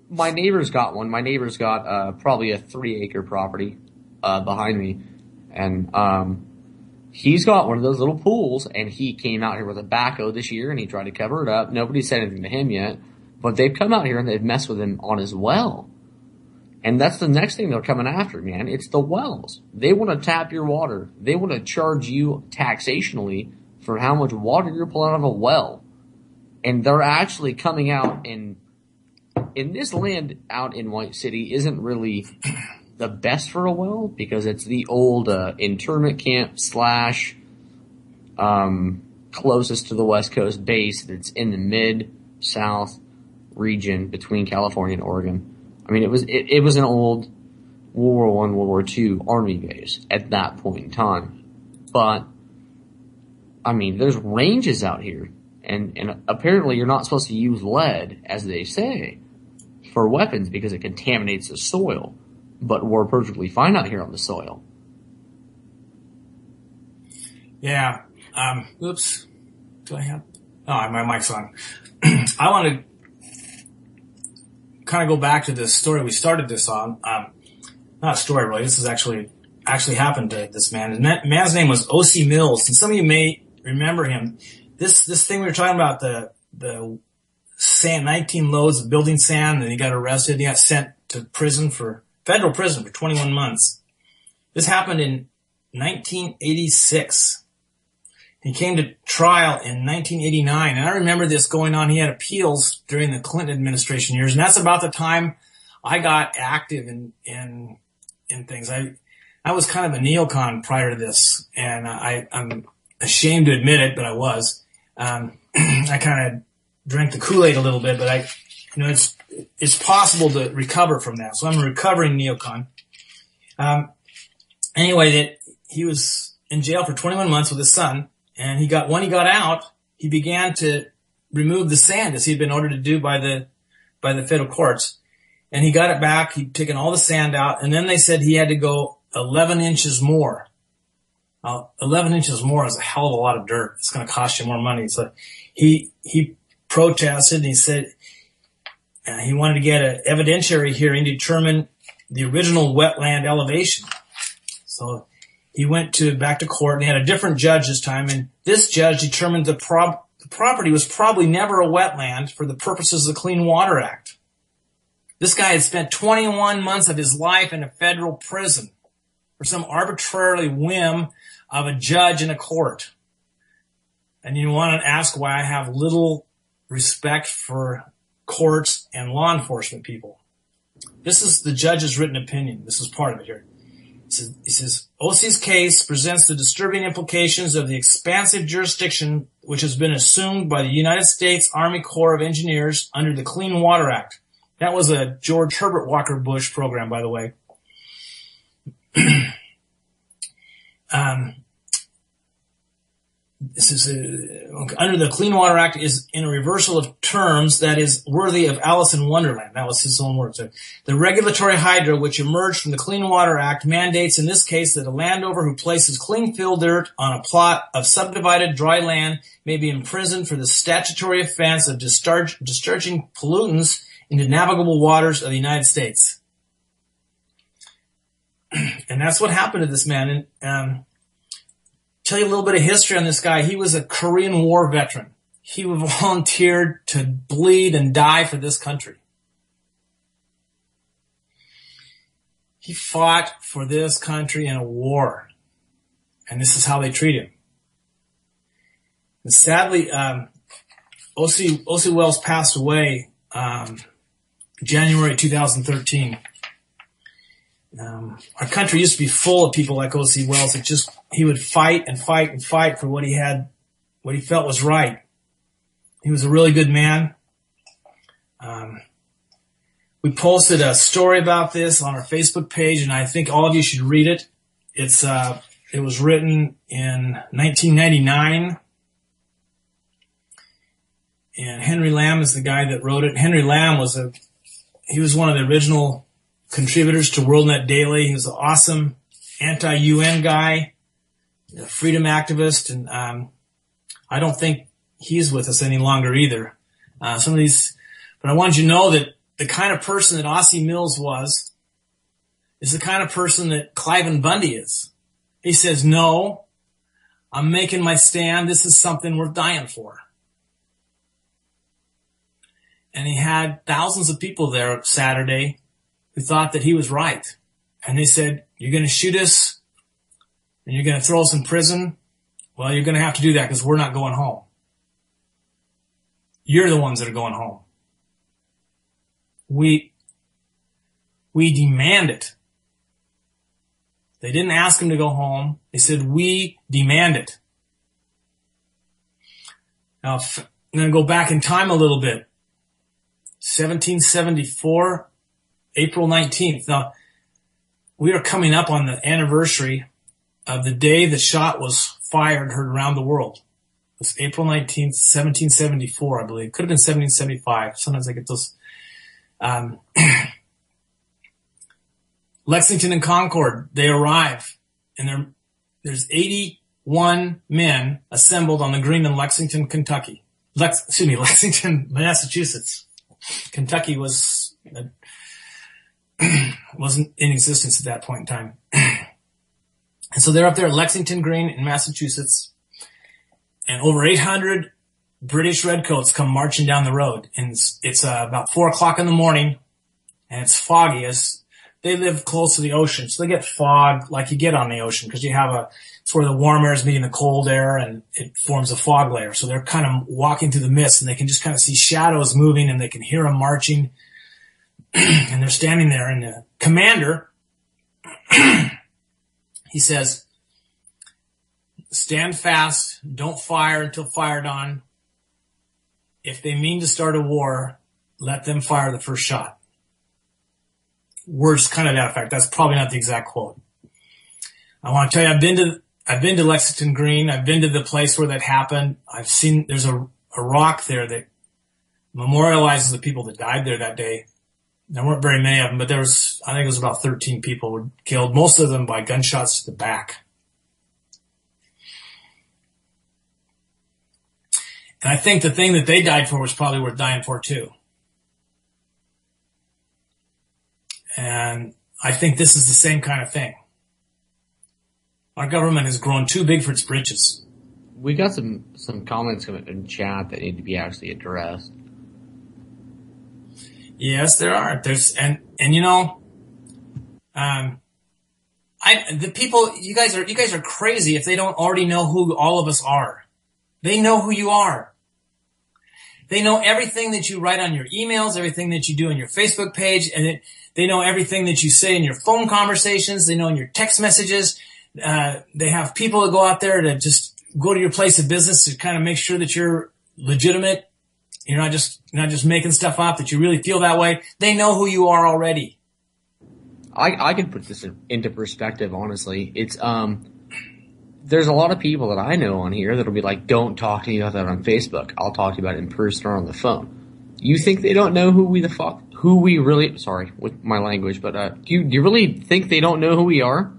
My neighbor's got one. My neighbor's got probably a 3-acre property behind me. And he's got one of those little pools, and he came out here with a backhoe this year, and he tried to cover it up. Nobody said anything to him yet. But they've come out here, and they've messed with him on his well. And that's the next thing they're coming after, man. It's the wells. They want to tap your water. They want to charge you taxationally for how much water you're pulling out of a well. And they're actually coming out in this land out in White City isn't really the best for a well because it's the old internment camp / closest to the West Coast base that's in the mid-south region between California and Oregon. I mean, it was an old World War I, World War II Army base at that point in time. But, I mean, there's ranges out here. And apparently you're not supposed to use lead, as they say, for weapons because it contaminates the soil. But we're perfectly fine out here on the soil. Yeah. Oops. Do I have? Oh, my mic's on. I want to kind of go back to this story we started this on. Not a story, really. This is actually happened to this man. And that man's name was O.C. Mills. And some of you may remember him. This thing we were talking about, the sand, 19 loads of building sand, and he got arrested. He got sent to federal prison for 21 months. This happened in 1986. He came to trial in 1989, and I remember this going on. He had appeals during the Clinton administration years, and that's about the time I got active in things. I was kind of a neocon prior to this, and I'm ashamed to admit it, but I was. I kind of drank the Kool-Aid a little bit, but it's possible to recover from that. So I'm a recovering neocon. Anyway, he was in jail for 21 months with his son, And when he got out, he began to remove the sand as he'd been ordered to do by the federal courts. And he got it back. He'd taken all the sand out. And then they said he had to go 11 inches more. 11 inches more is a hell of a lot of dirt. It's going to cost you more money. So he protested, and he said he wanted to get an evidentiary hearing to determine the original wetland elevation. So he went back to court, and he had a different judge this time, and this judge determined the property was probably never a wetland for the purposes of the Clean Water Act. This guy had spent 21 months of his life in a federal prison for some arbitrary whim of a judge in a court. And you want to ask why I have little respect for courts and law enforcement people. This is the judge's written opinion. This is part of it here. He says, OC's case presents the disturbing implications of the expansive jurisdiction which has been assumed by the United States Army Corps of Engineers under the Clean Water Act. That was a George Herbert Walker Bush program, by the way. This is under the Clean Water Act is in a reversal of terms that is worthy of Alice in Wonderland. That was his own words. The regulatory hydra which emerged from the Clean Water Act mandates in this case that a landowner who places clean fill dirt on a plot of subdivided dry land may be imprisoned for the statutory offense of discharging pollutants into navigable waters of the United States. And that's what happened to this man. And tell you a little bit of history on this guy. He was a Korean War veteran. He volunteered to bleed and die for this country. He fought for this country in a war. And this is how they treat him. And sadly, O.C. Wells passed away January 2013. Our country used to be full of people like O.C. Wells. He would fight and fight and fight for what he felt was right. He was a really good man. We posted a story about this on our Facebook page, and I think all of you should read it. It was written in 1999, and Henry Lamb is the guy that wrote it. Henry Lamb was one of the original contributors to WorldNet Daily. He was an awesome anti-UN guy, a freedom activist, and I don't think he's with us any longer either. But I wanted you to know that the kind of person that Ossie Mills is the kind of person that Cliven Bundy is. He says, no, I'm making my stand. This is something worth dying for. And he had thousands of people there Saturday who thought that he was right. And they said, you're going to shoot us and you're going to throw us in prison? Well, you're going to have to do that because we're not going home. You're the ones that are going home. We demand it. They didn't ask him to go home. They said, we demand it. Now, I'm going to go back in time a little bit. 1774, April 19th. Now, we are coming up on the anniversary of the day the shot was fired, heard around the world. It was April 19th, 1774, I believe. Could have been 1775. Sometimes I get those. Lexington and Concord, they arrive, and there's 81 men assembled on the green in Lexington, Kentucky. Lexington, Massachusetts. Kentucky wasn't in existence at that point in time. And so they're up there at Lexington Green in Massachusetts, and over 800 British redcoats come marching down the road. And it's about 4 o'clock in the morning, and it's foggy as they live close to the ocean. So they get fog like you get on the ocean because you have it's where the warm air is meeting the cold air, and it forms a fog layer. So they're kind of walking through the mist, and they can just kind of see shadows moving, and they can hear them marching. And they're standing there, and the commander, he says, stand fast, don't fire until fired on. If they mean to start a war, let them fire the first shot. Words kind of that effect. That's probably not the exact quote. I want to tell you, I've been to I've been to Lexington Green. I've been to the place where that happened. I've seen there's a rock there that memorializes the people that died there that day. There weren't very many of them, but I think it was about 13 people were killed, most of them by gunshots to the back. And I think the thing that they died for was probably worth dying for too. And I think this is the same kind of thing. Our government has grown too big for its britches. We got some comments in chat that need to be actually addressed. Yes, there are. The people, you guys are crazy if they don't already know who all of us are. They know who you are. They know everything that you write on your emails, everything that you do on your Facebook page, and they know everything that you say in your phone conversations. They know in your text messages. They have people that go out there to just go to your place of business to kind of make sure that you're legitimate. You're not just making stuff up, that you really feel that way. They know who you are already. I can put this into perspective, honestly. It's, there's a lot of people that I know on here that'll be like, don't talk to me about that on Facebook. I'll talk to you about it in person or on the phone. You think they don't know sorry with my language, but, do you really think they don't know who we are?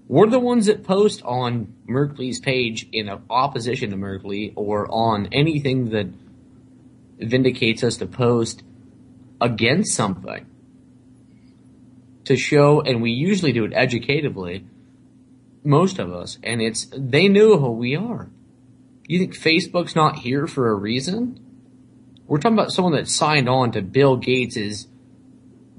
We're the ones that post on Merkley's page in opposition to Merkley or on anything that vindicates us to post against something to show, and we usually do it educatively, most of us, and they know who we are. You think Facebook's not here for a reason? We're talking about someone that signed on to Bill Gates'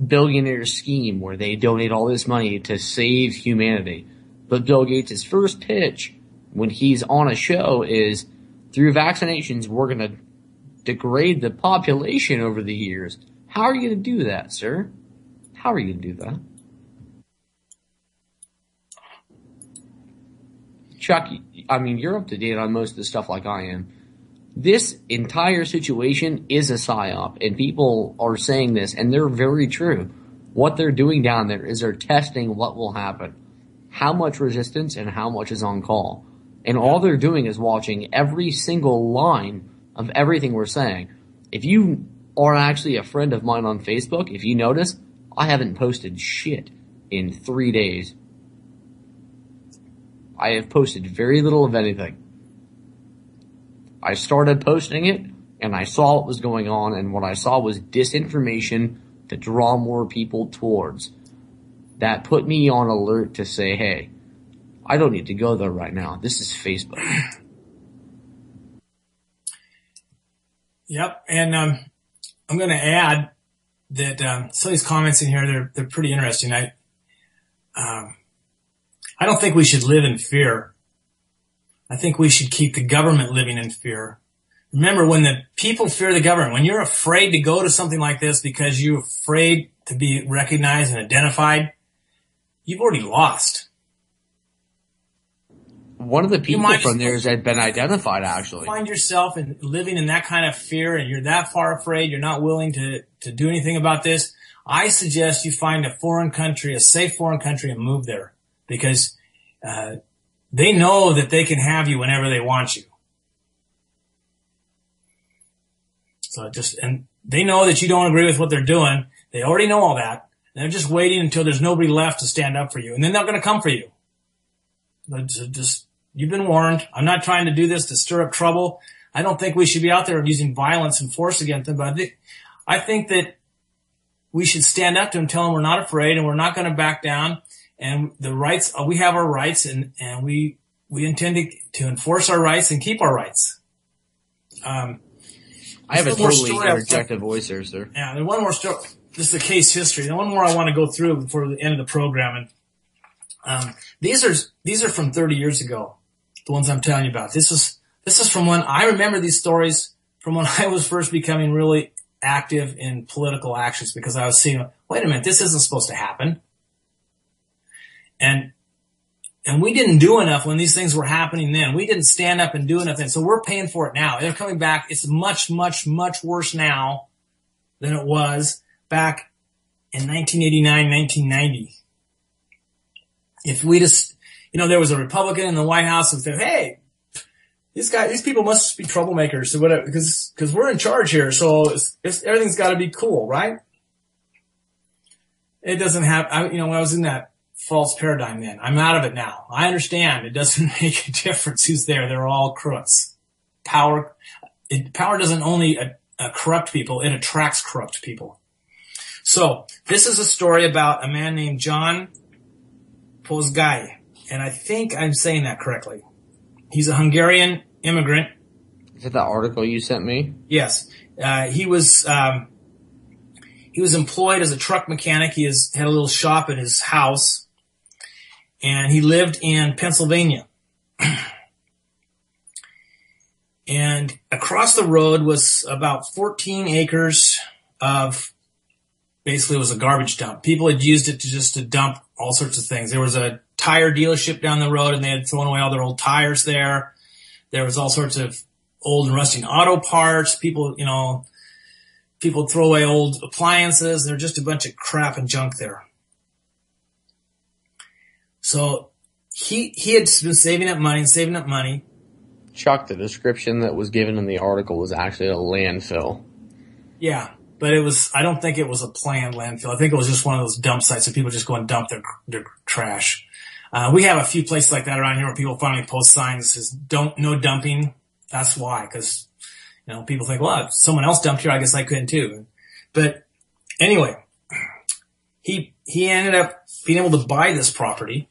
billionaire scheme where they donate all this money to save humanity. But Bill Gates' first pitch when he's on a show is, through vaccinations, we're going to degrade the population over the years. How are you going to do that, sir? How are you going to do that? Chuck, I mean, you're up to date on most of the stuff like I am. This entire situation is a psyop, and people are saying this, and they're very true. What they're doing down there is they're testing what will happen, how much resistance and how much is on call. And all they're doing is watching every single line of everything we're saying. If you are actually a friend of mine on Facebook, if you notice, I haven't posted shit in 3 days. I have posted very little of anything. I started posting it, and I saw what was going on, and what I saw was disinformation to draw more people towards. That put me on alert to say, hey, I don't need to go there right now. This is Facebook. Yep, and I'm going to add that some of these comments in here, they're pretty interesting. I don't think we should live in fear. I think we should keep the government living in fear. Remember, when the people fear the government, when you're afraid to go to something like this because you're afraid to be recognized and identified, you've already lost. One of the people from there has been identified, actually. Find yourself living in that kind of fear, and you're that far afraid, you're not willing to do anything about this. I suggest you find a foreign country, a safe foreign country, and move there, because they know that they can have you whenever they want you. So and they know that you don't agree with what they're doing. They already know all that. They're just waiting until there's nobody left to stand up for you, and then they're going to come for you. You've been warned. I'm not trying to do this to stir up trouble. I don't think we should be out there using violence and force against them, but I think that we should stand up to them, tell them we're not afraid and we're not going to back down. And the rights, we have our rights, and we intend to enforce our rights and keep our rights. I have a totally interjective voice here, sir. Yeah, there's one more story. This is the case history. And one more I want to go through before the end of the program. And these are from 30 years ago. The ones I'm telling you about. This is from when I remember these stories from when I was first becoming really active in political actions, because I was seeing, wait a minute, this isn't supposed to happen. And we didn't do enough when these things were happening then. We didn't stand up and do enough then. So we're paying for it now. They're coming back. It's much, much, much worse now than it was back in 1989, 1990. If there was a Republican in the White House who said, hey, these people must be troublemakers or whatever, because we're in charge here. So everything's got to be cool, right? It doesn't have, when I was in that false paradigm then, I'm out of it now. I understand it doesn't make a difference who's there. They're all crooks. Power doesn't only corrupt people, it attracts corrupt people. So this is a story about a man named John Pozgai, and I think I'm saying that correctly. He's a Hungarian immigrant. Is that the article you sent me? Yes. He was employed as a truck mechanic. He had a little shop at his house, and he lived in Pennsylvania. And across the road was about 14 acres of, basically it was a garbage dump. People had used it to dump all sorts of things. There was a tire dealership down the road, and they had thrown away all their old tires there. There was all sorts of old and rusting auto parts. People throw away old appliances. There's just a bunch of crap and junk there. So he had been saving up money. Chuck, the description that was given in the article was actually a landfill. Yeah, but I don't think it was a planned landfill. I think it was just one of those dump sites that people just go and dump their trash. We have a few places like that around here where people finally post signs that says, no dumping. That's why, because, people think, well, if someone else dumped here, I guess I could too. But anyway, he ended up being able to buy this property,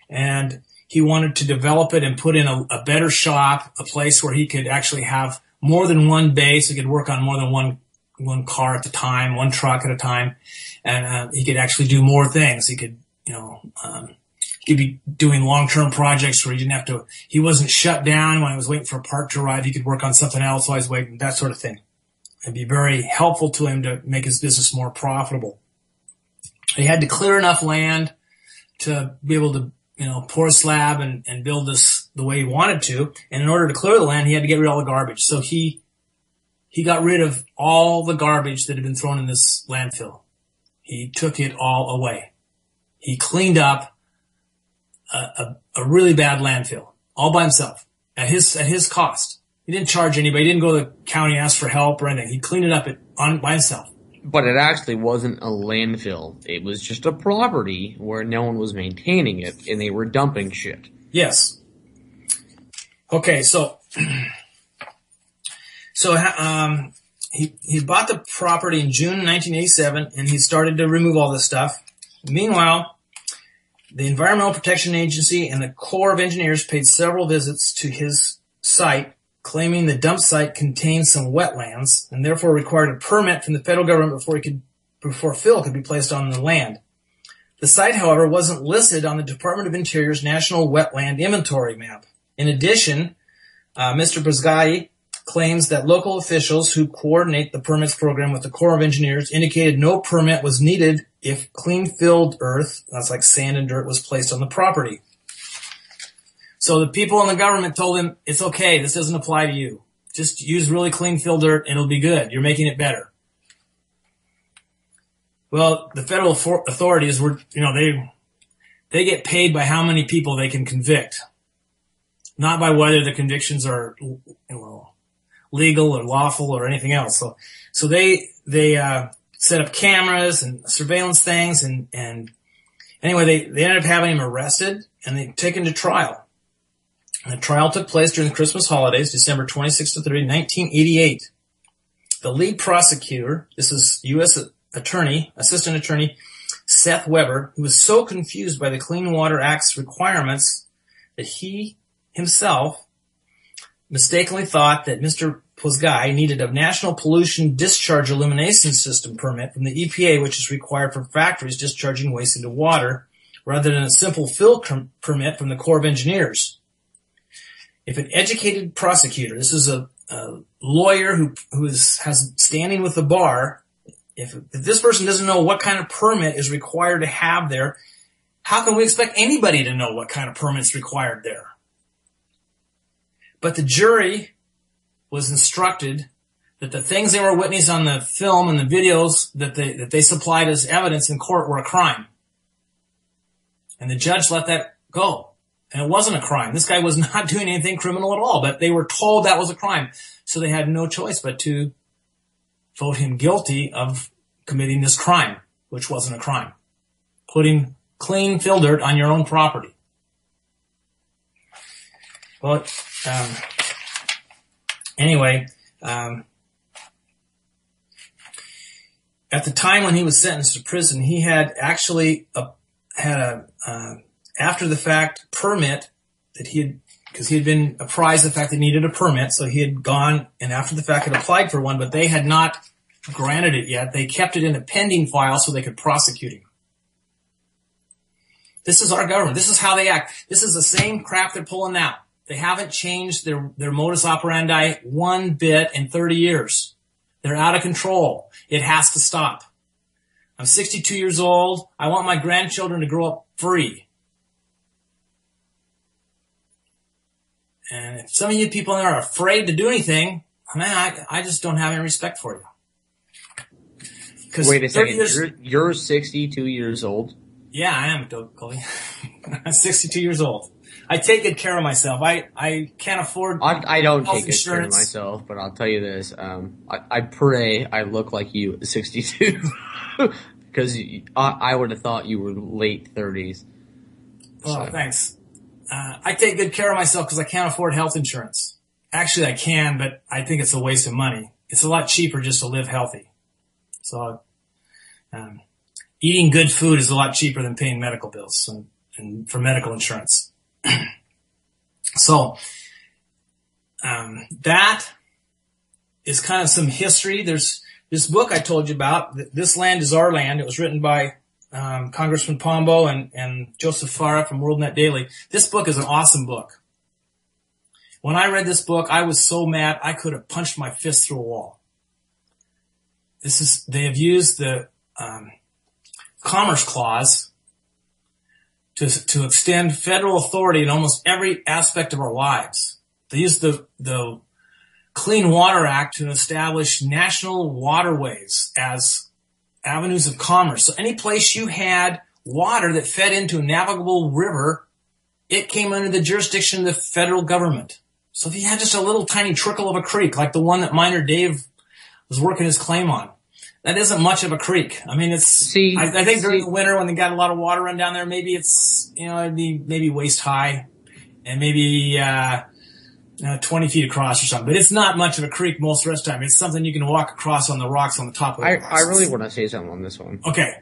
and he wanted to develop it and put in a better shop, a place where he could actually have more than one bay, so he could work on more than one car at a time, one truck at a time, and he could actually do more things. He could, he'd be doing long-term projects where he wasn't shut down when he was waiting for a part to arrive. He could work on something else while he's waiting, that sort of thing. It'd be very helpful to him to make his business more profitable. He had to clear enough land to be able to, pour a slab and build this the way he wanted to. And in order to clear the land, he had to get rid of all the garbage. So he got rid of all the garbage that had been thrown in this landfill. He took it all away. He cleaned up a really bad landfill all by himself at his cost. He didn't charge anybody. He didn't go to the county and ask for help or anything. He cleaned it up by himself. But it actually wasn't a landfill. It was just a property where no one was maintaining it, and they were dumping shit. Yes. Okay, so he bought the property in June 1987, and he started to remove all this stuff. Meanwhile, the Environmental Protection Agency and the Corps of Engineers paid several visits to his site, claiming the dump site contained some wetlands and therefore required a permit from the federal government before fill could be placed on the land. The site, however, wasn't listed on the Department of Interior's National Wetland Inventory map. In addition, Mr. Pozgai claims that local officials who coordinate the permits program with the Corps of Engineers indicated no permit was needed if clean-filled earth, that's like sand and dirt, was placed on the property. So the people in the government told him, it's okay, this doesn't apply to you. Just use really clean-filled dirt and it'll be good. You're making it better. Well, the federal authorities were, they get paid by how many people they can convict, not by whether the convictions are, legal or lawful or anything else. So they set up cameras and surveillance things, and anyway, they ended up having him arrested and they taken to trial. And the trial took place during the Christmas holidays, December 26th to 30, 1988. The lead prosecutor, this is U.S. Assistant Attorney Seth Weber, who was so confused by the Clean Water Act's requirements that he himself mistakenly thought that Mr. Pozgai needed a National Pollution Discharge Elimination System permit from the EPA, which is required for factories discharging waste into water, rather than a simple fill permit from the Corps of Engineers. If an educated prosecutor, this is a lawyer who has standing with the bar, if this person doesn't know what kind of permit is required to have there, how can we expect anybody to know what kind of permit is required there? But the jury was instructed that the things they were witnessing on the film and the videos that they supplied as evidence in court were a crime. And the judge let that go. And it wasn't a crime. This guy was not doing anything criminal at all, but they were told that was a crime. So they had no choice but to vote him guilty of committing this crime, which wasn't a crime. Putting clean fill dirt on your own property. Well, anyway, at the time when he was sentenced to prison, he had actually had a after the fact permit that because he had been apprised of the fact that he needed a permit, so he had gone and after the fact had applied for one, but they had not granted it yet. They kept it in a pending file so they could prosecute him. This is our government. This is how they act. This is the same crap they're pulling now. They haven't changed their modus operandi one bit in 30 years. They're out of control. It has to stop. I'm 62 years old. I want my grandchildren to grow up free. And if some of you people are afraid to do anything, man, I just don't have any respect for you. Wait a second. You're 62 years old? Yeah, I am, Colby. I'm 62 years old. I take good care of myself. I can't afford I don't health take good care of insurance. myself, but I'll tell you this. I pray I look like you at 62. Because I would have thought you were late 30s. Oh, thanks. I take good care of myself because I can't afford health insurance. Actually, I can, but I think it's a waste of money. It's a lot cheaper just to live healthy. So, eating good food is a lot cheaper than paying medical bills and for medical insurance. So, that is kind of some history. There's this book I told you about, This Land is Our Land. It was written by Congressman Pombo and Joseph Farah from WorldNet Daily. This book is an awesome book. When I read this book, I was so mad I could have punched my fist through a wall. They have used the Commerce Clause to extend federal authority in almost every aspect of our lives. They used the Clean Water Act to establish national waterways as avenues of commerce. So any place you had water that fed into a navigable river, it came under the jurisdiction of the federal government. So if you had just a little tiny trickle of a creek, like the one that Miner Dave was working his claim on, that isn't much of a creek. I mean, I think during the winter when they got a lot of water run down there, maybe it's, it'd be maybe waist high and maybe, 20 feet across or something. But it's not much of a creek most of the rest of the time. It's something you can walk across on the rocks on the top of the rocks. I really want to say something on this one. Okay.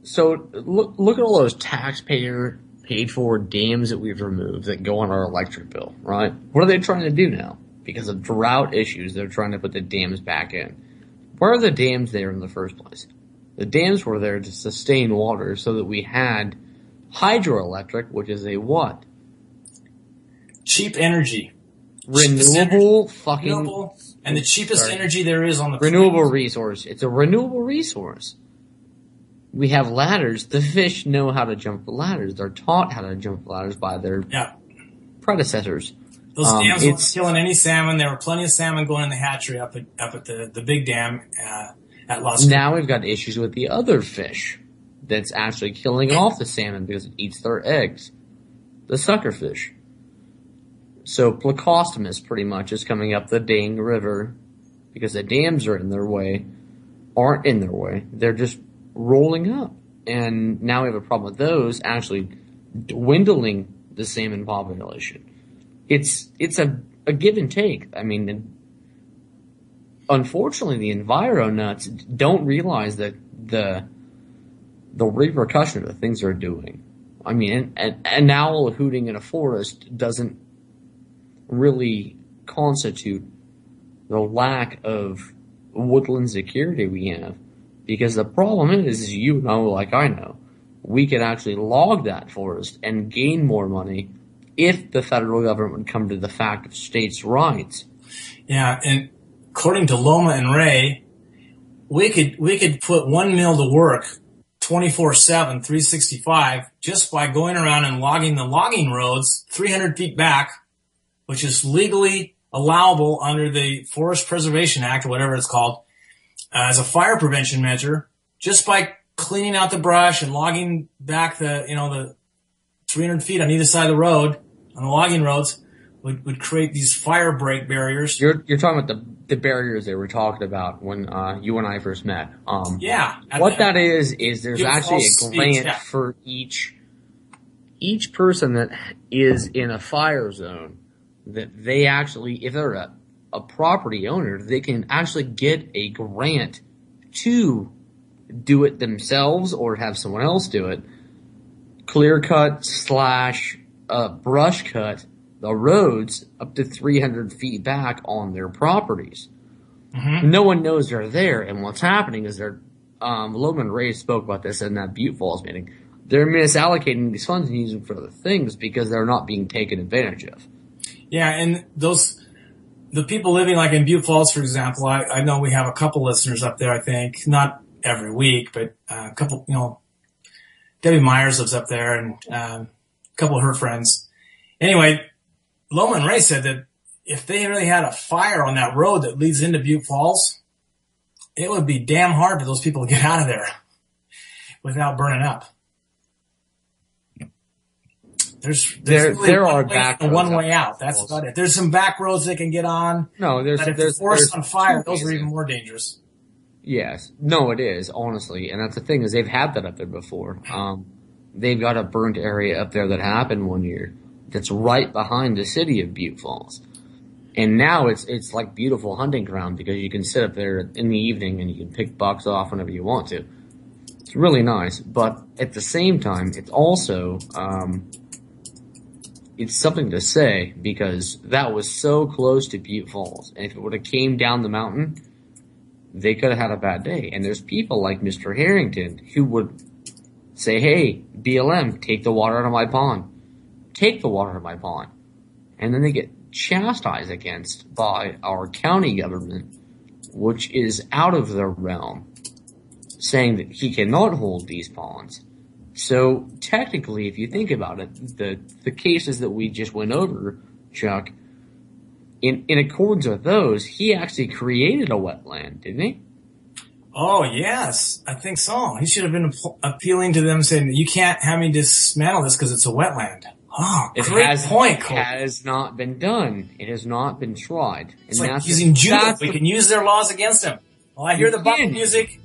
So look at all those taxpayer paid for dams that we've removed that go on our electric bill, right? What are they trying to do now? Because of drought issues, they're trying to put the dams back in. Why are the dams there in the first place? The dams were there to sustain water so that we had hydroelectric, which is a what? Cheap energy. Renewable, and the cheapest energy there is on the renewable resource. It's a renewable resource. We have ladders. The fish know how to jump the ladders. They're taught how to jump the ladders by their predecessors. Those dams weren't killing any salmon. There were plenty of salmon going in the hatchery up at the big dam at Las Vegas. Now we've got issues with the other fish that's actually killing off the salmon because it eats their eggs. The sucker fish. So Plecostomus pretty much is coming up the dang river because the dams aren't in their way. They're just rolling up. And now we have a problem with those actually dwindling the salmon population. It's a give and take. I mean, unfortunately the enviro nuts don't realize that the repercussion of the things they're doing. I mean, an owl hooting in a forest doesn't really constitute the lack of woodland security we have. Because the problem is, you know, like I know, we could actually log that forest and gain more money if the federal government would come to the fact of states' rights. Yeah, and according to Loma and Ray, we could put one mill to work 24/7, 365, just by going around and logging the logging roads 300 feet back, which is legally allowable under the Forest Preservation Act or whatever it's called, as a fire prevention measure, just by cleaning out the brush and logging back the 300 feet on either side of the road, on the logging roads, would create these fire break barriers. You're talking about the barriers they were talking about when you and I first met. Yeah. What that is there's Give actually false a grant speech, yeah. for each person that is in a fire zone, that they actually, if they're a property owner, they can actually get a grant to do it themselves or have someone else do it. Clear cut / brush cut the roads up to 300 feet back on their properties. Mm-hmm. No one knows they're there, and what's happening is Loman Ray spoke about this in that Butte Falls meeting. They're misallocating these funds and using them for other things because they're not being taken advantage of. Yeah, and the people living like in Butte Falls, for example, I know we have a couple listeners up there, I think, not every week, but a couple, Debbie Myers lives up there and a couple of her friends. Anyway, Loman Ray said that if they really had a fire on that road that leads into Butte Falls, it would be damn hard for those people to get out of there without burning up. There are back roads one way out. That's about it. There's some back roads they can get on. No, but if they're forced on fire, those are even more dangerous. Yes. No, it is, honestly. And that's the thing is they've had that up there before. They've got a burnt area up there that happened one year that's right behind the city of Butte Falls. And now it's like beautiful hunting ground because you can sit up there in the evening and you can pick bucks off whenever you want to. It's really nice. But at the same time, it's also, it's something to say because that was so close to Butte Falls. And if it would have came down the mountain, they could have had a bad day. And there's people like Mr. Harrington who would say, hey, BLM, take the water out of my pond. Take the water out of my pond. And then they get chastised against by our county government, which is out of their realm, saying that he cannot hold these ponds. So technically, if you think about it, the cases that we just went over, Chuck, in accordance with those, he actually created a wetland, didn't he? Oh, yes, I think so. He should have been appealing to them saying that you can't have me dismantle this because it's a wetland. Oh, great point, Cole. It has not been done. It has not been tried. It's like using judo. We can use their laws against him. Well, I hear the bump music.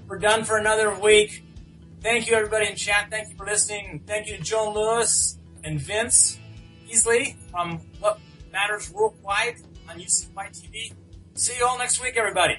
We're done for another week. Thank you, everybody in chat. Thank you for listening. Thank you to Joan Lewis and Vince Easley from What Matters Worldwide on UCY TV. See you all next week, everybody.